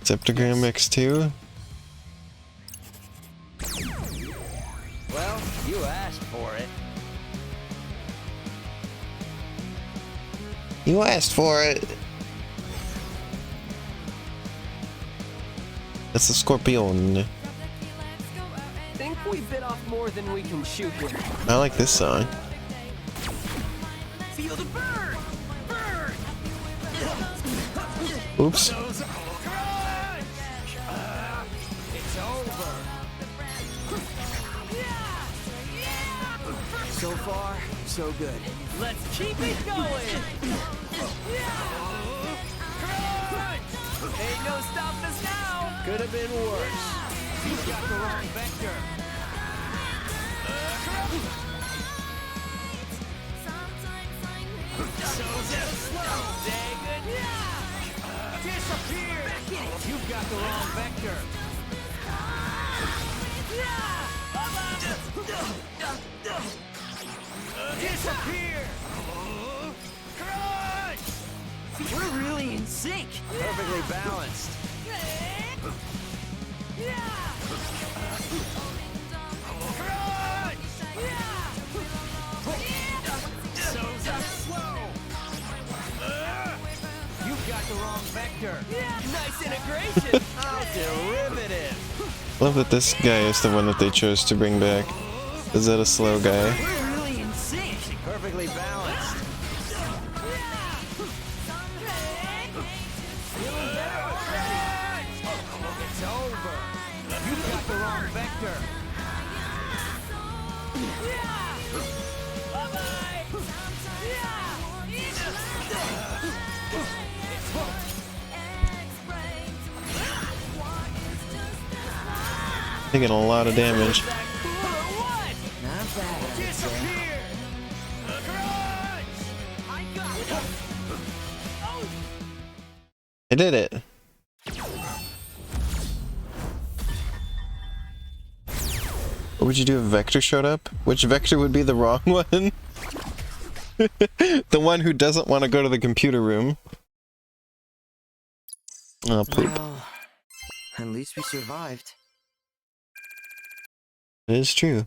Septagram X2? Well, you asked for it. You asked for it! That's a Scorpion. I think we bit off more than we can chew here. I like this song. Feel the burn! Burn! Oops. It's over. So far, so good. Let's keep it going! Ain't no stopping us now! Could have been worse. You got the wrong vector. So slow. Dang it. Disappear. You've got the wrong vector. Disappear. We're really in sync. Perfectly balanced. You've got the wrong vector. Nice integration. How derivative. Love that this guy is the one that they chose to bring back. Is that a slow guy? We're really in sync. Perfectly balanced. It's over. You've got the wrong vector. Taking a lot of damage. I did it. What would you do if Vector showed up? Which Vector would be the wrong one? The one who doesn't want to go to the computer room. Oh, poop. Well, at least we survived. It is true.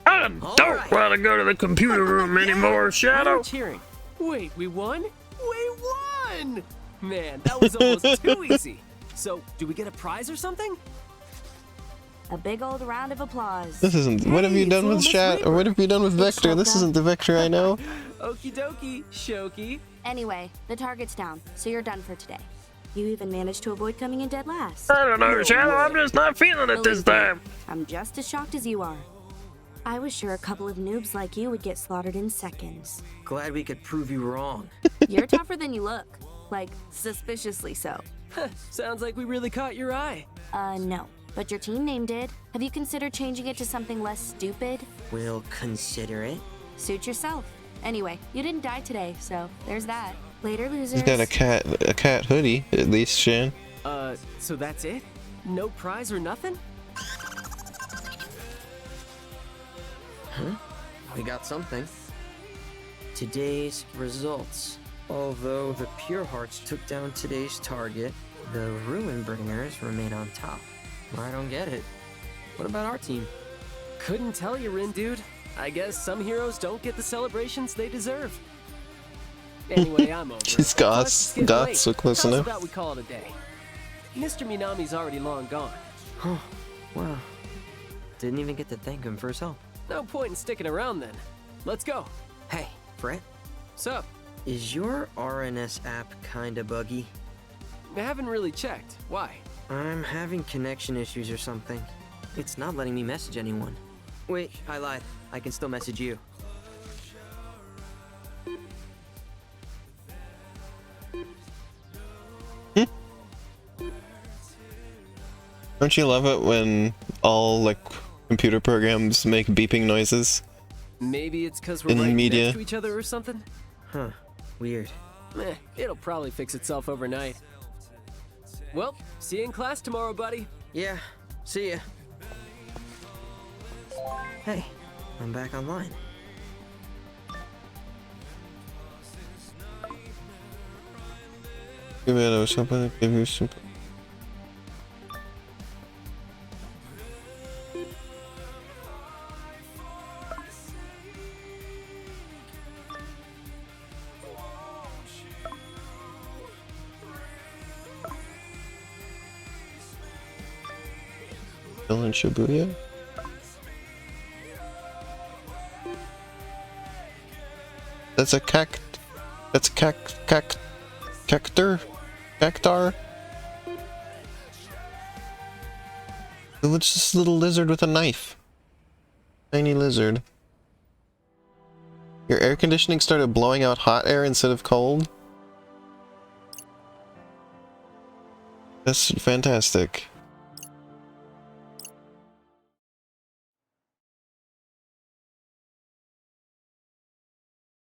I don't want to go to the computer room anymore, Shadow. We're cheering. Wait, we won? We won! Man, that was almost too easy. So, do we get a prize or something? A big old round of applause. This isn't. What have you done with Chat? Or what have you done with Vector? This isn't the Vector I know. Okie dokie, Shoki. Anyway, the target's down, so you're done for today. You even managed to avoid coming in dead last. I don't know, Shadow. I'm just not feeling it this time. I'm just as shocked as you are. I was sure a couple of noobs like you would get slaughtered in seconds. Glad we could prove you wrong. You're tougher than you look. Like, suspiciously so. Sounds like we really caught your eye. No. But your team name did. Have you considered changing it to something less stupid? We'll consider it. Suit yourself. Anyway, you didn't die today, so there's that. Later, losers. He's got a cat hoodie, at least, Shan. So that's it? No prize or nothing? Huh? We got something. Today's results. Although the Pure Hearts took down today's target, the Ruin Bringers remain on top. I don't get it. What about our team? Couldn't tell you, Rin, dude. I guess some heroes don't get the celebrations they deserve. Anyway, I'm over. He's Plus, goth, it's getting goth, late. so close How's enough. about we call it a day? Mr. Minami's already long gone. Oh, wow. Didn't even get to thank him for his help. No point in sticking around then. Let's go. Hey, Fred, Sup? is your RNS app kinda buggy? I haven't really checked. Why? I'm having connection issues or something. It's not letting me message anyone. Wait, I lied. I can still message you. Don't you love it when all, like, computer programs make beeping noises? Maybe it's because we're In right media. next to each other or something? Huh, weird. It'll probably fix itself overnight. Well, see you in class tomorrow, buddy. Yeah, see ya. Hey, I'm back online. Give me something. Give you some. Still in Shibuya? That's a That's a cactar? Cactar? It's just a little lizard with a knife. Tiny lizard. Your air conditioning started blowing out hot air instead of cold? That's fantastic.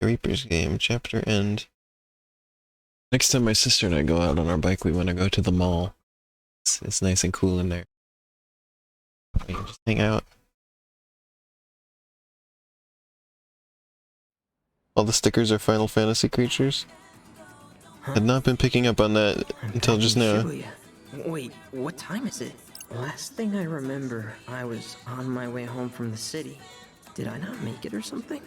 Reaper's game, chapter end. Next time my sister and I go out on our bike, we want to go to the mall. It's nice and cool in there. We can just hang out. All the stickers are Final Fantasy creatures. Had not been picking up on that until just now. Shibuya. Wait, what time is it? Last thing I remember, I was on my way home from the city. Did I not make it or something?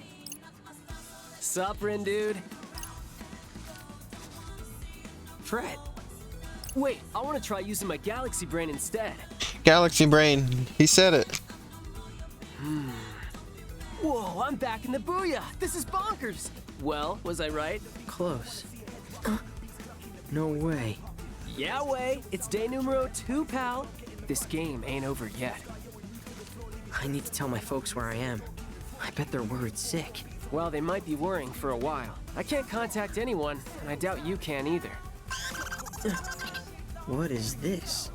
Sup, Rin, dude? Fred. Wait, I want to try using my Galaxy Brain instead. Galaxy Brain, he said it. Whoa, I'm back in the booyah. This is bonkers. Well, was I right? Close. No way. Yeah, way. It's day numero 2, pal. This game ain't over yet. I need to tell my folks where I am. I bet they're worried sick. Well, they might be worrying for a while. I can't contact anyone, and I doubt you can either. What is this?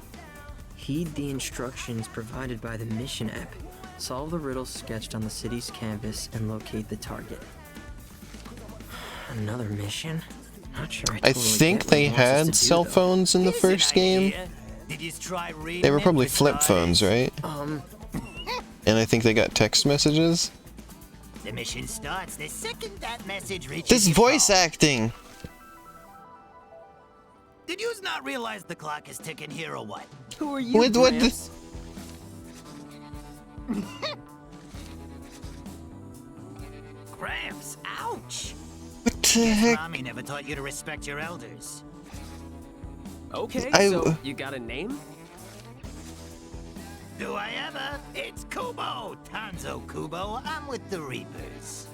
Heed the instructions provided by the mission app. Solve the riddles sketched on the city's canvas and locate the target. Another mission? Not sure I totally think get what they he wants us to had do, cell though. phones in the first game. Did you try reading They were it probably for flip starters? phones, right? And I think they got text messages. The mission starts the second that message reaches This your voice phone. acting! Did you not realize the clock is ticking here or what? Who are you, What Gramps? Gramps, ouch! What the heck? Mommy never taught you to respect your elders. Okay, I- so you got a name? Do I ever? It's Kubo! Tanzo Kubo, I'm with the Reapers.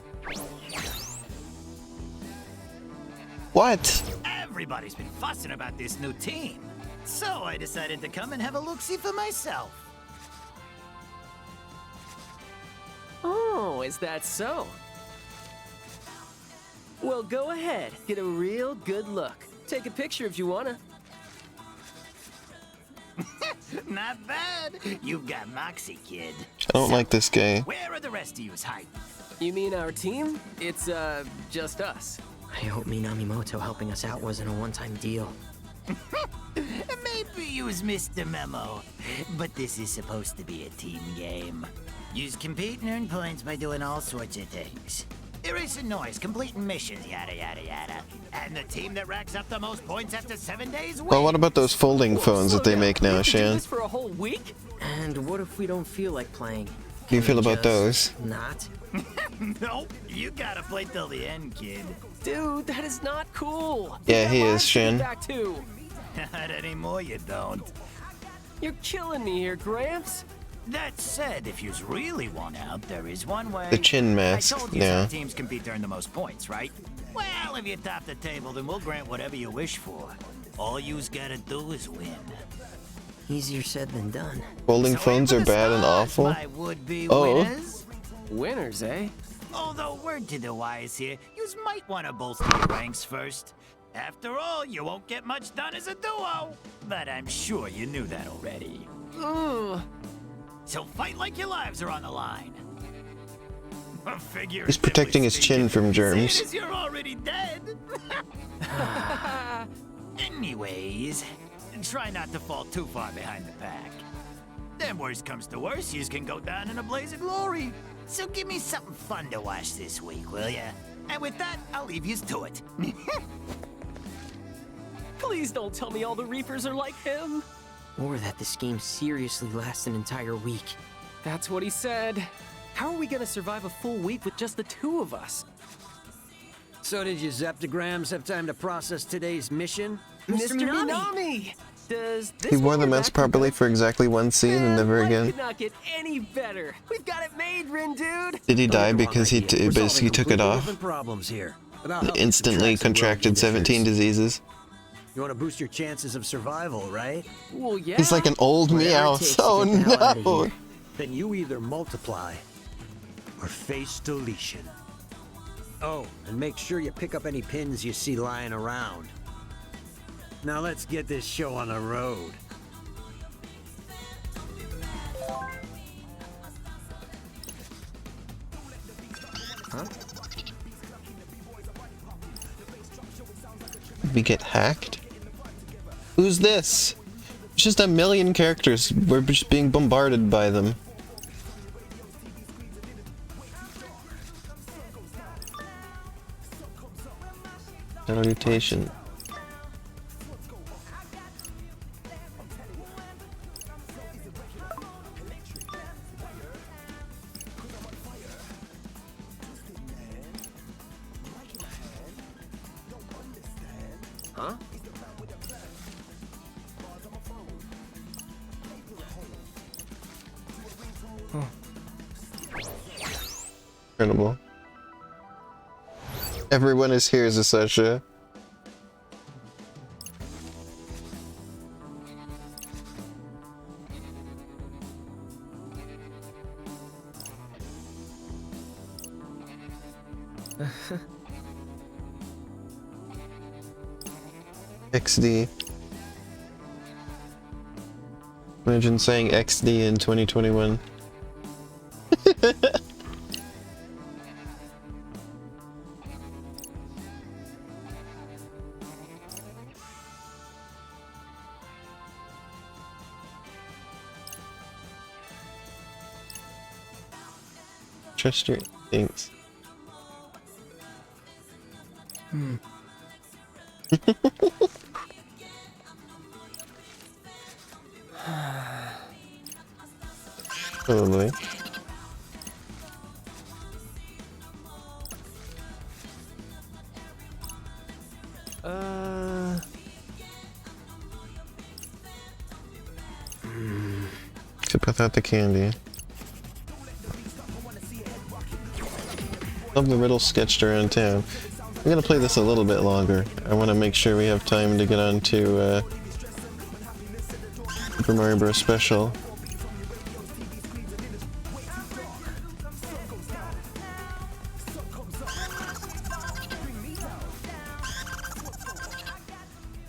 What? Everybody's been fussing about this new team. So I decided to come and have a look-see for myself. Oh, is that so? Well, go ahead. Get a real good look. Take a picture if you wanna. Not bad. You've got moxie, kid. I don't like this guy. Where are the rest of yous hiding? You mean our team? It's, just us. I hope Minamimoto helping us out wasn't a one-time deal. Maybe use Mr. Memo, but this is supposed to be a team game. Use compete and earn points by doing all sorts of things. Erasing noise, completing missions, yada yada yada. And the team that racks up the most points after 7 days wins. Well, what about those folding phones that they make now, We have to do Shan? this for a whole week? And what if we don't feel like playing? How do you Can feel we about just those? Not? Nope, you gotta play till the end, kid. Dude, that is not cool. Yeah, We he got is, lives to Shin. get back to. Not anymore, you don't. You're killing me here, Gramps. That said, if you really want out, there is one way. The chin mask, I told you yeah. some teams compete to earn the most points, right? Well, if you top the table, then we'll grant whatever you wish for. All you's gotta do is win. Easier said than done. Folding phones are bad and awful? My would-be Oh. winners. Winners, eh? Although, word to the wise here, yous might want to bolster your ranks first. After all, you won't get much done as a duo. But I'm sure you knew that already. Ugh. So fight like your lives are on the line. He's protecting his chin from germs. Seeing as you're already dead. Anyways, try not to fall too far behind the pack. Then worst comes to worst, yous can go down in a blaze of glory. So give me something fun to watch this week, will ya? And with that, I'll leave yous to it. Please don't tell me all the Reapers are like him. Or that this game seriously lasts an entire week. That's what he said. How are we gonna survive a full week with just the two of us? So did your Zeptograms have time to process today's mission? Mr. Minami! Does this He wore mean the you're mask back to properly for exactly one scene and never life again. could not get any better. We've got it made, Rin dude. Did he Don't die get the wrong because he idea. We're basically solving took it completely off? different problems here. But I'll help you Instantly subtract some contracted world 17 conditions. diseases. You want to boost your chances of survival, right? Well, yeah. He's like an old Whatever it meow. takes to Oh get the hell out of no! here. Then you either multiply or face deletion. Oh, and make sure you pick up any pins you see lying around. Now let's get this show on the road. Huh? We get hacked? Who's this? It's just a million characters. We're just being bombarded by them. Salutation. Huh? Incredible. Everyone is here, Zasasha. XD. Imagine saying XD in 2021. Trust your instincts. Probably. Except without the candy. Love the riddle sketched around town. I'm gonna play this a little bit longer. I want to make sure we have time to get on to Super Mario Bros. Special.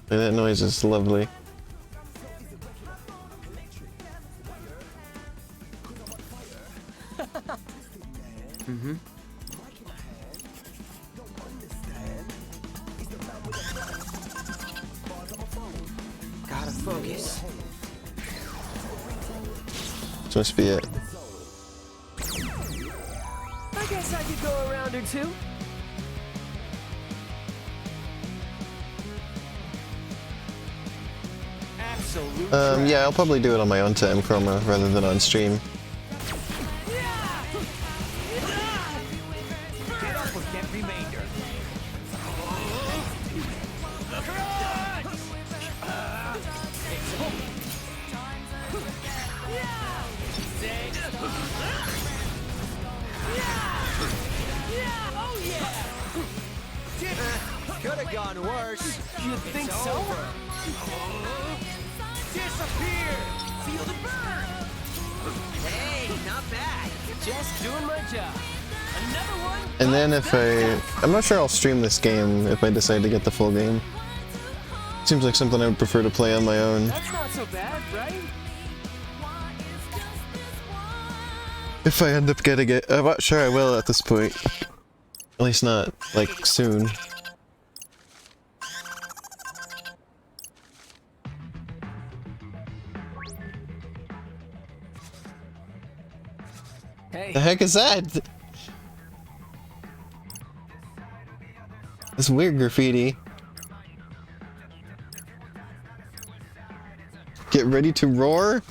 And that noise is lovely. Focus. This must be it. I guess I could go a round or two. Absolute. Yeah, I'll probably do it on my own time, Chroma, rather than on stream. Get up or get remainder. Could have gone worse. You'd think so? Disappear. Feel the burn. Hey, not bad. Just doing my job. Another one. And then if I'm not sure I'll stream this game if I decide to get the full game. Seems like something I would prefer to play on my own. That's not so bad, right? If I end up getting it. I'm not sure I will at this point. At least not, like, soon. Hey. The heck is that? This weird graffiti. Get ready to roar?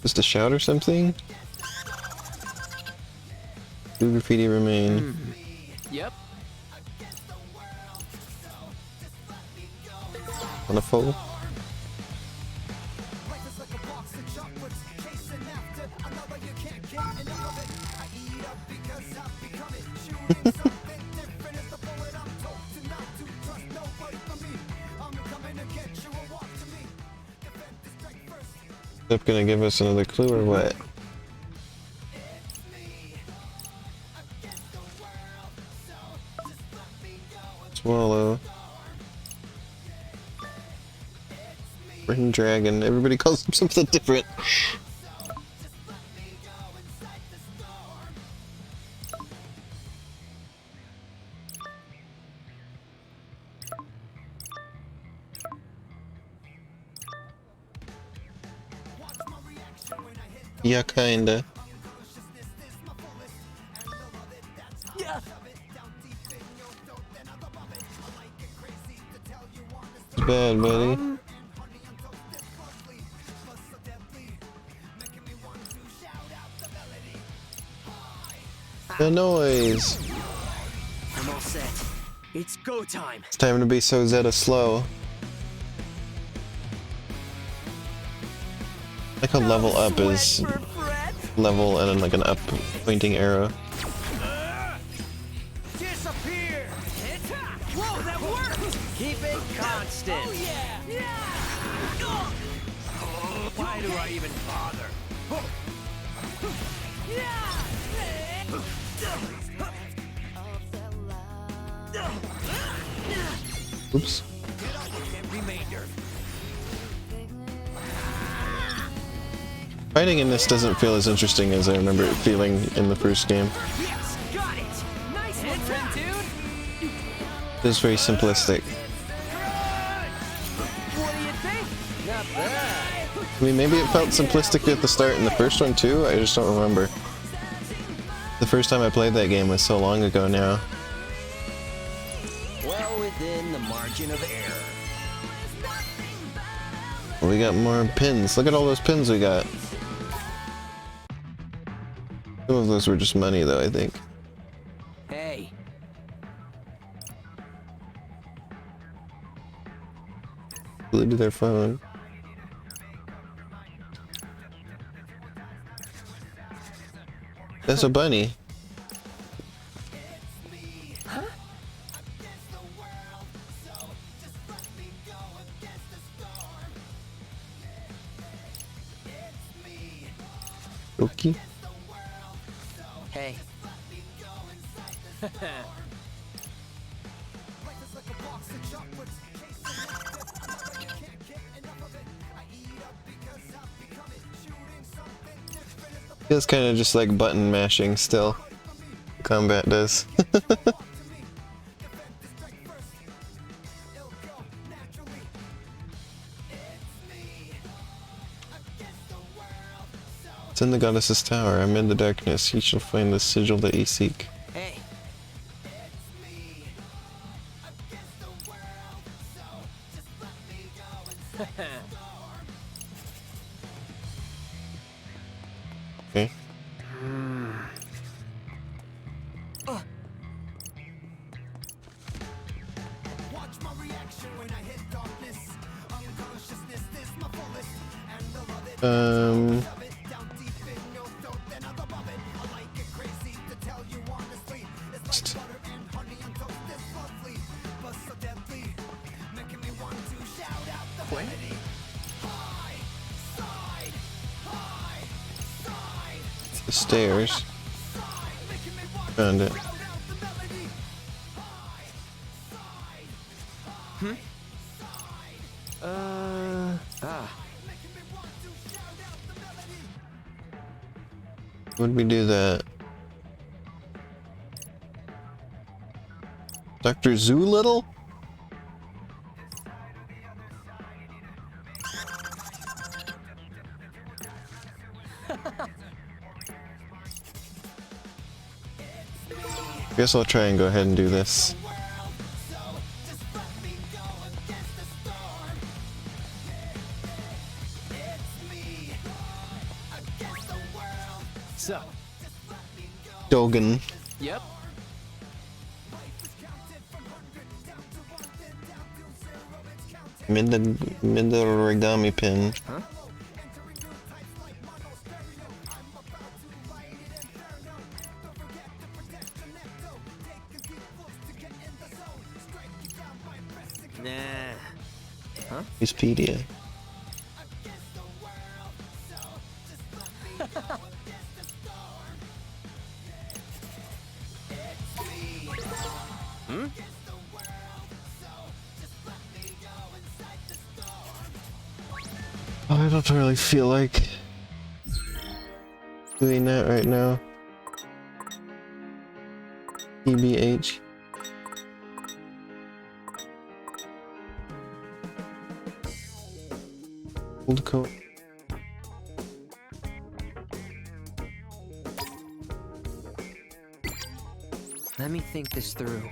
Just a shout or something? Do graffiti remain? Yep. Wonderful. Is gonna give us another clue or what? Swallow. Ring dragon. Everybody calls him something different. Yeah, kinda. Yeah. It's bad, buddy. The noise. I'm all set. It's go time. It's time to be so Zeta slow. Like how level up is level and then like an up pointing arrow. Disappear. Whoa, that worked. Keep it constant. Oh yeah. Why do I even bother? Oops. Fighting in this doesn't feel as interesting as I remember it feeling in the first game. Yes, got it. Nice one, Red dude. It was very simplistic. What do you think? Not bad. I mean, maybe it felt simplistic at the start in the first one too, I just don't remember. The first time I played that game was so long ago now. Well within the margin of error. We got more pins. Look at all those pins we got. Some of those were just money though, I think. Hey. Glued to their phone. That's a bunny. Okay. Hey. Feels kind of just like button mashing still. Combat does. It's in the goddess's tower. Amid the darkness, you shall find the sigil that you seek. Hey. Okay. Um. The stairs. Found it. Would we do that? Dr. Zoolittle? Guess I'll try and go ahead and do this. So. Dogen. Yep. Mid the origami pin. Huh? Nah. Huh? Expedia. I don't really feel like doing that right now. TBH. Old code. Let me think this through.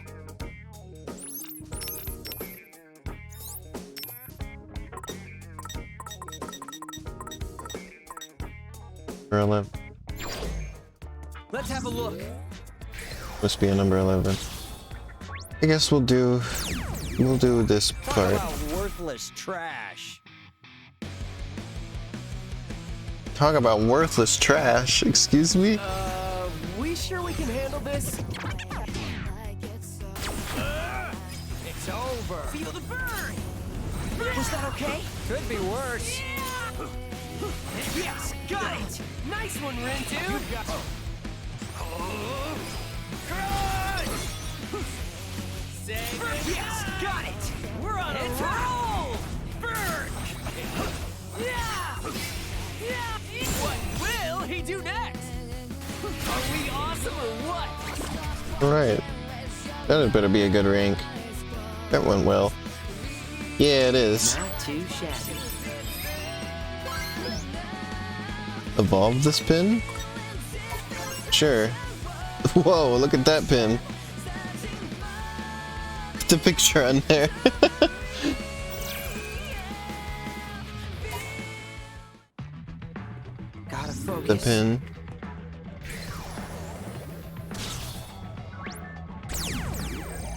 Number 11. Let's have a look. Must be a number 11. I guess we'll do this Talk part. about worthless trash. Talk about worthless trash. Excuse me? We sure we can handle this? It's over. Feel the burn! Was that okay? Could be worse. Yes, got it! Nice one, Rintu! Yes, got it! We're on a roll! Burn! What will he do next? Are we awesome or what? Alright. That had better be a good rank. That went well. Yeah, it is. Not too shabby. Evolve this pin? Sure. Whoa, look at that pin. Put the picture on there. Gotta focus. The pin.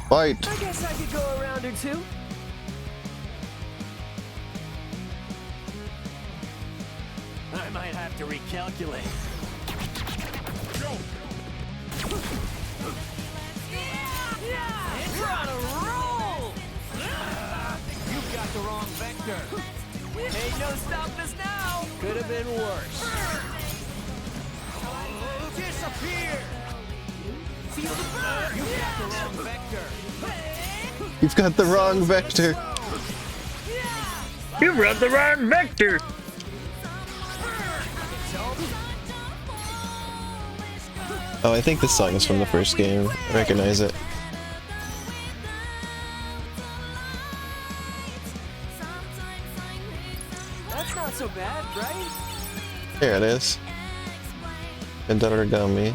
Fight! I guess I could go a round or two. I might have to recalculate. We're on a roll! You've got the wrong vector. Ain't no stopping us now! Could have been worse. Disappear! Feel the burn! You've got the wrong vector. You've got the wrong vector. You brought the wrong vector. Oh, I think this song is from the first game. I recognize it. That's not so bad, right? There it is. And that origami.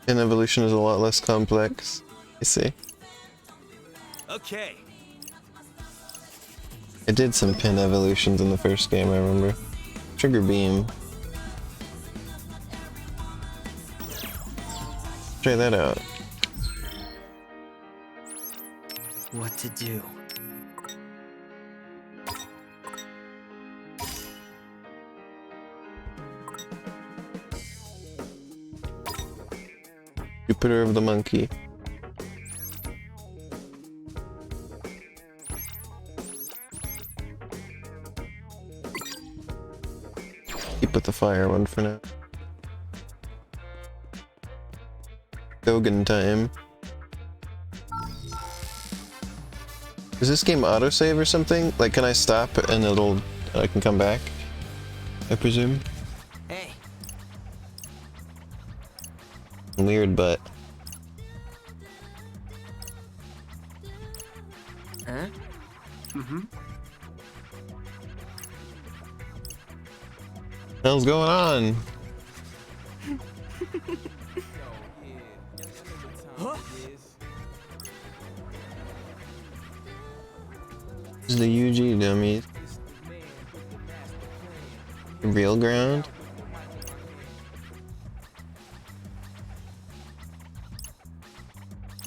Pin evolution is a lot less complex. I see. Okay. I did some pin evolutions in the first game, I remember. Trigger beam. Try that out. What to do? Jupiter of the monkey. Keep with the fire one for now. Dogen time. Is this game autosave or something? Like, can I stop and I can come back? I presume? Hey. Weird, but... Huh? Mm-hmm. Hell's going on? Huh? This is the UG dummies. Real ground?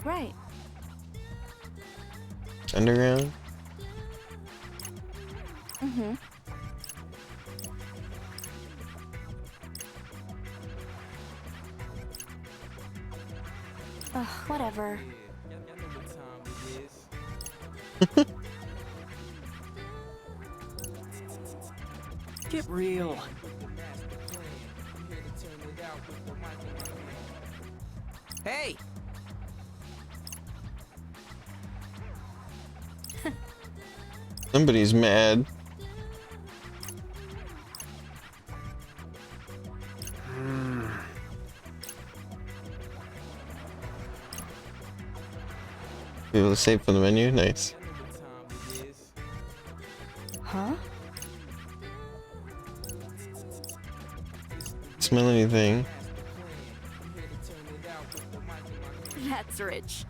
Right. Underground? Mm-hmm. Ugh, whatever. Get real. Hey! Somebody's mad. Be able to save from the menu? Nice. Huh? Smell anything? That's rich.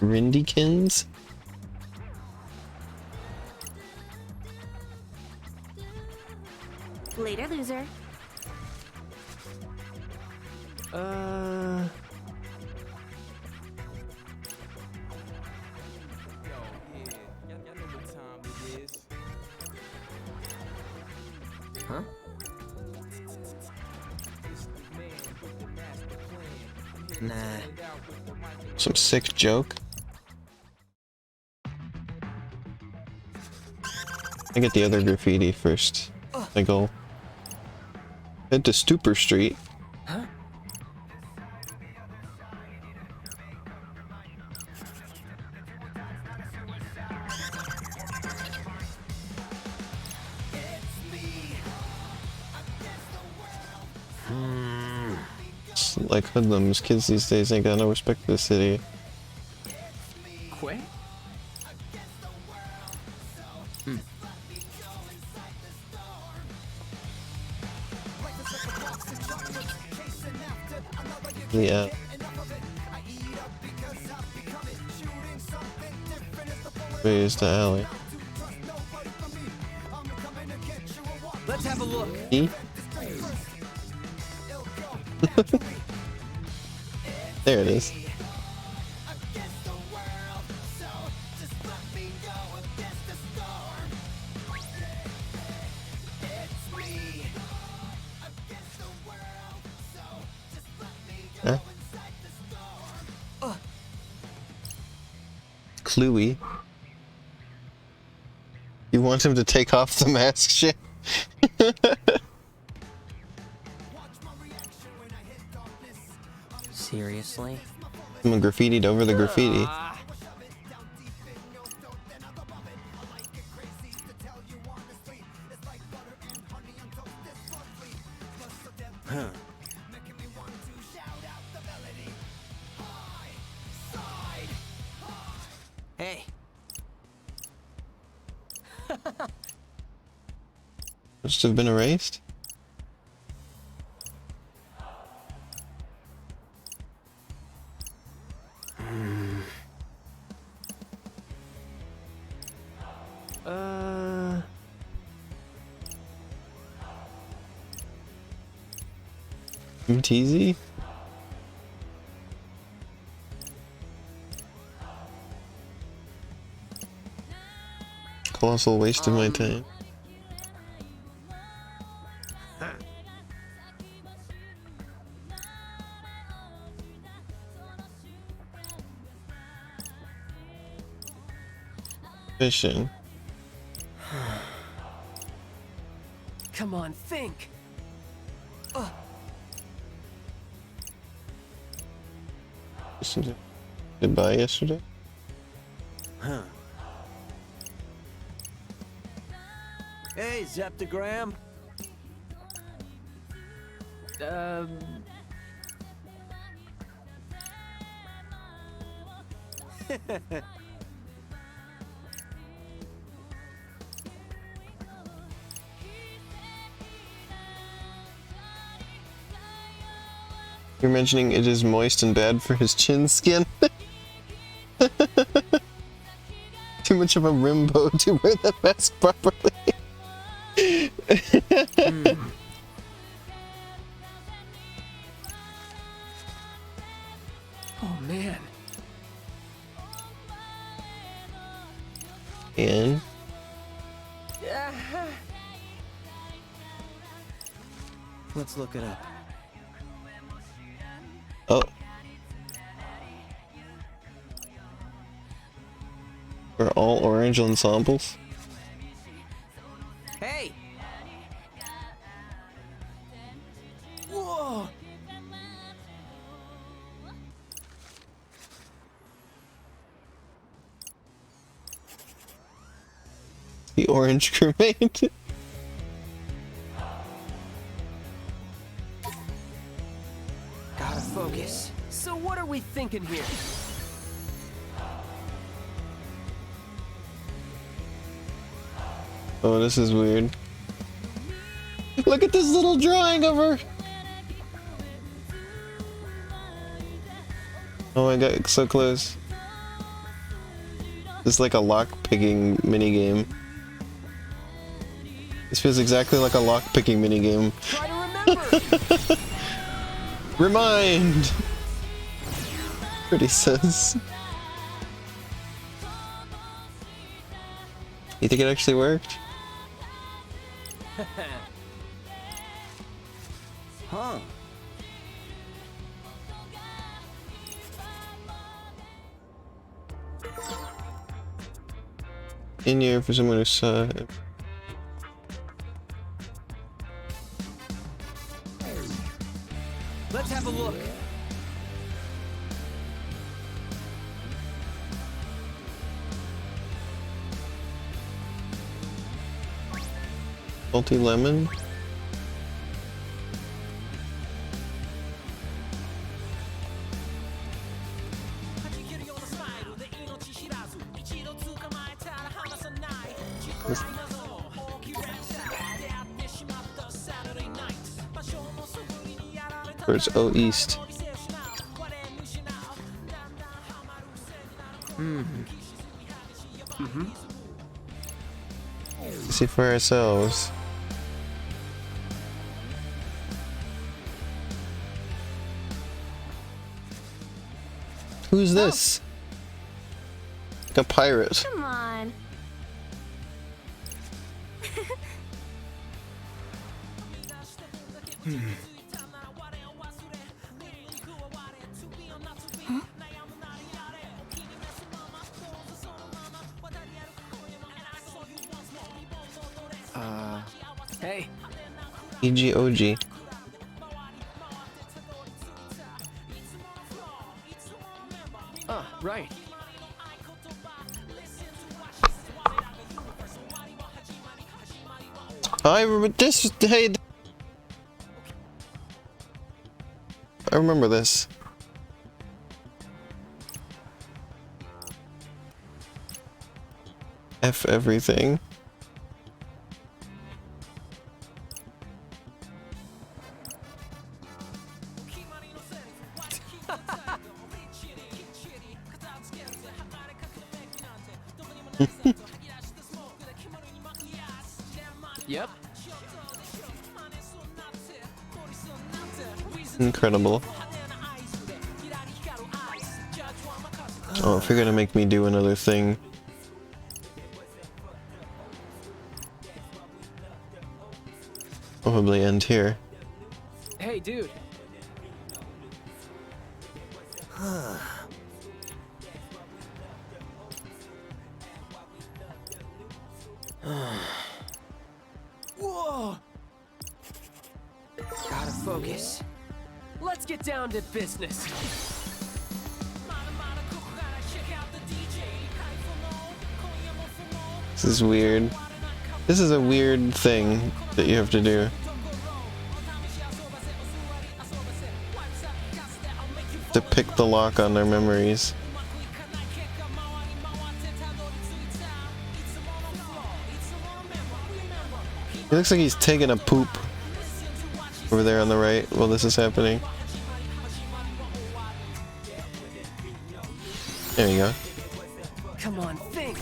Rindykins? Later, loser. Huh? Nah. Some sick joke? I get the other graffiti first. I go head to Stupor Street. Huh? It's like hoodlums, kids these days ain't got no respect for the city. Quit? Yeah. Where's the alley? Let's have a look. E? There it is. Huh? Cluey. You want him to take off the mask shit? Seriously? Someone graffitied over the graffiti. Huh. Hey, supposed to have been erased? MTZ? Colossal waste of my time. Fishing. Come on, think. Goodbye yesterday. Huh. Hey, Zeptagram. You're mentioning it is moist and bad for his chin skin? Too much of a Rimbo to wear that mask properly. Oh man. And Let's look it up. oh. For all orange ensembles? Hey. Whoa. The orange crewmate. Gotta focus. So what are we thinking here? Oh, this is weird. Look at this little drawing of her! Oh my god, so close. This is like a lock-picking minigame. This feels exactly like a lock-picking minigame. Try to remember. Remind! What he says. You think it actually worked? Huh. In here for someone who saw it. Let's have a look. Salty lemon? Or it's O East. See for ourselves. Who's this? Like a pirate. Come on. Hey. EGOG. Right. I remember this. Hey. I remember this. F everything. Yep. Incredible. Oh, if you're gonna make me do another thing. Probably end here. Hey, dude. Whoa! Gotta focus. Let's get down to business. This is weird. This is a weird thing that you have to do. To pick the lock on their memories. It looks like he's taking a poop over there on the right while this is happening. There you go. Come on, think.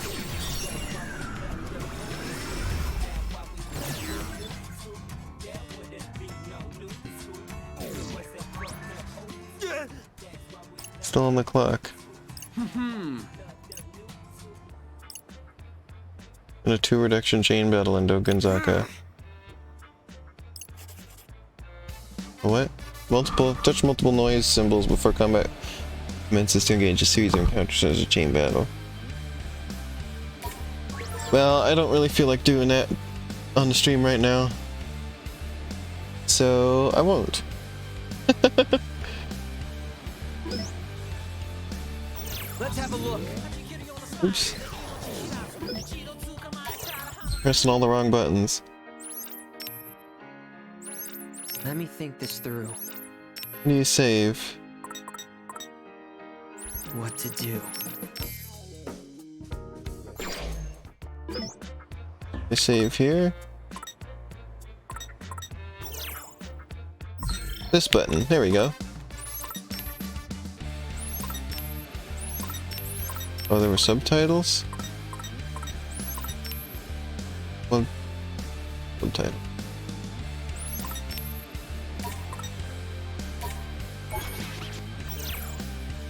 Still on the clock. And a 2 reduction chain battle in Dogonzaka. What? Touch multiple noise symbols before combat commences to engage a series of encounters as a chain battle. Well, I don't really feel like doing that on the stream right now. So, I won't. Let's have a look. Oops. Pressing all the wrong buttons. Let me think this through. How do you save? What to do. I save here. This button. There we go. Oh, there were subtitles? Well, subtitle.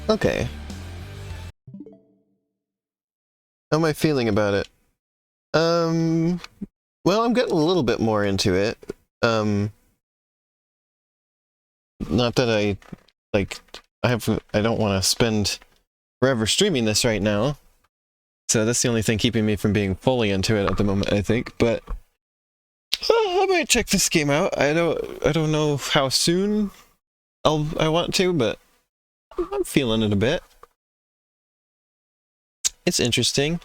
Okay. How am I feeling about it? Well, I'm getting a little bit more into it. Not that I don't want to spend forever streaming this right now. So that's the only thing keeping me from being fully into it at the moment, I think, but I might check this game out. I don't know how soon I want to, but I'm feeling it a bit. It's interesting.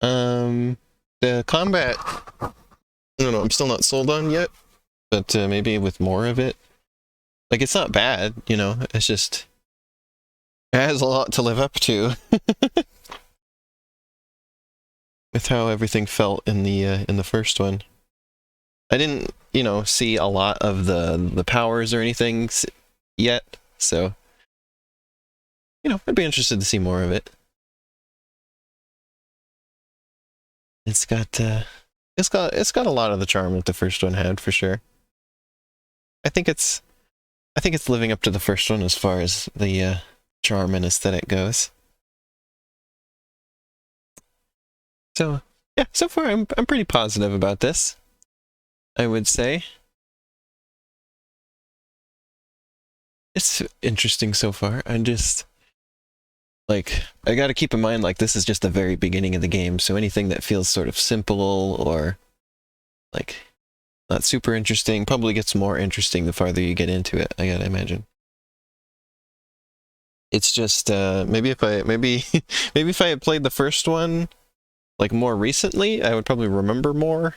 The combat, I don't know, I'm still not sold on yet, but maybe with more of it. Like, it's not bad, you know, it's just, it has a lot to live up to. With how everything felt in the first one. I didn't, you know, see a lot of the powers or anything yet, so, you know, I'd be interested to see more of it. It's got a lot of the charm that the first one had, for sure. I think it's living up to the first one as far as the charm and aesthetic goes. So, yeah, so far I'm pretty positive about this, I would say. It's interesting so far. I gotta keep in mind, like, this is just the very beginning of the game, so anything that feels sort of simple or, like, not super interesting probably gets more interesting the farther you get into it, I gotta imagine. It's just, maybe if I had played the first one, like, more recently, I would probably remember more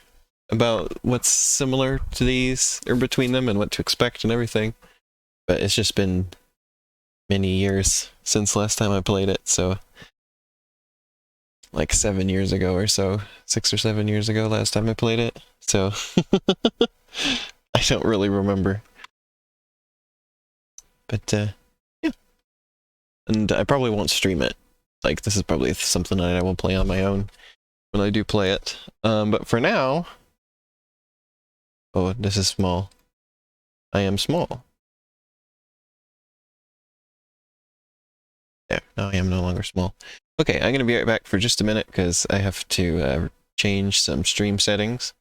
about what's similar to these, or between them, and what to expect and everything. But it's just been many years since last time I played it, so like 7 years ago or so, 6 or 7 years ago last time I played it, so I don't really remember. But yeah, and I probably won't stream it like, this is probably something that I will play on my own when I do play it. But for now... Oh, this is small. I am small. There, now I am no longer small. Okay, I'm going to be right back for just a minute because I have to change some stream settings.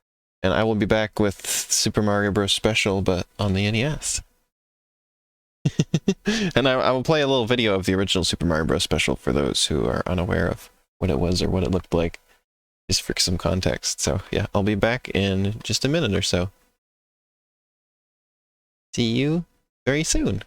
And I will be back with Super Mario Bros. Special, but on the NES. And I will play a little video of the original Super Mario Bros. Special for those who are unaware of what it was or what it looked like, just for some context. So yeah, I'll be back in just a minute or so. See you very soon.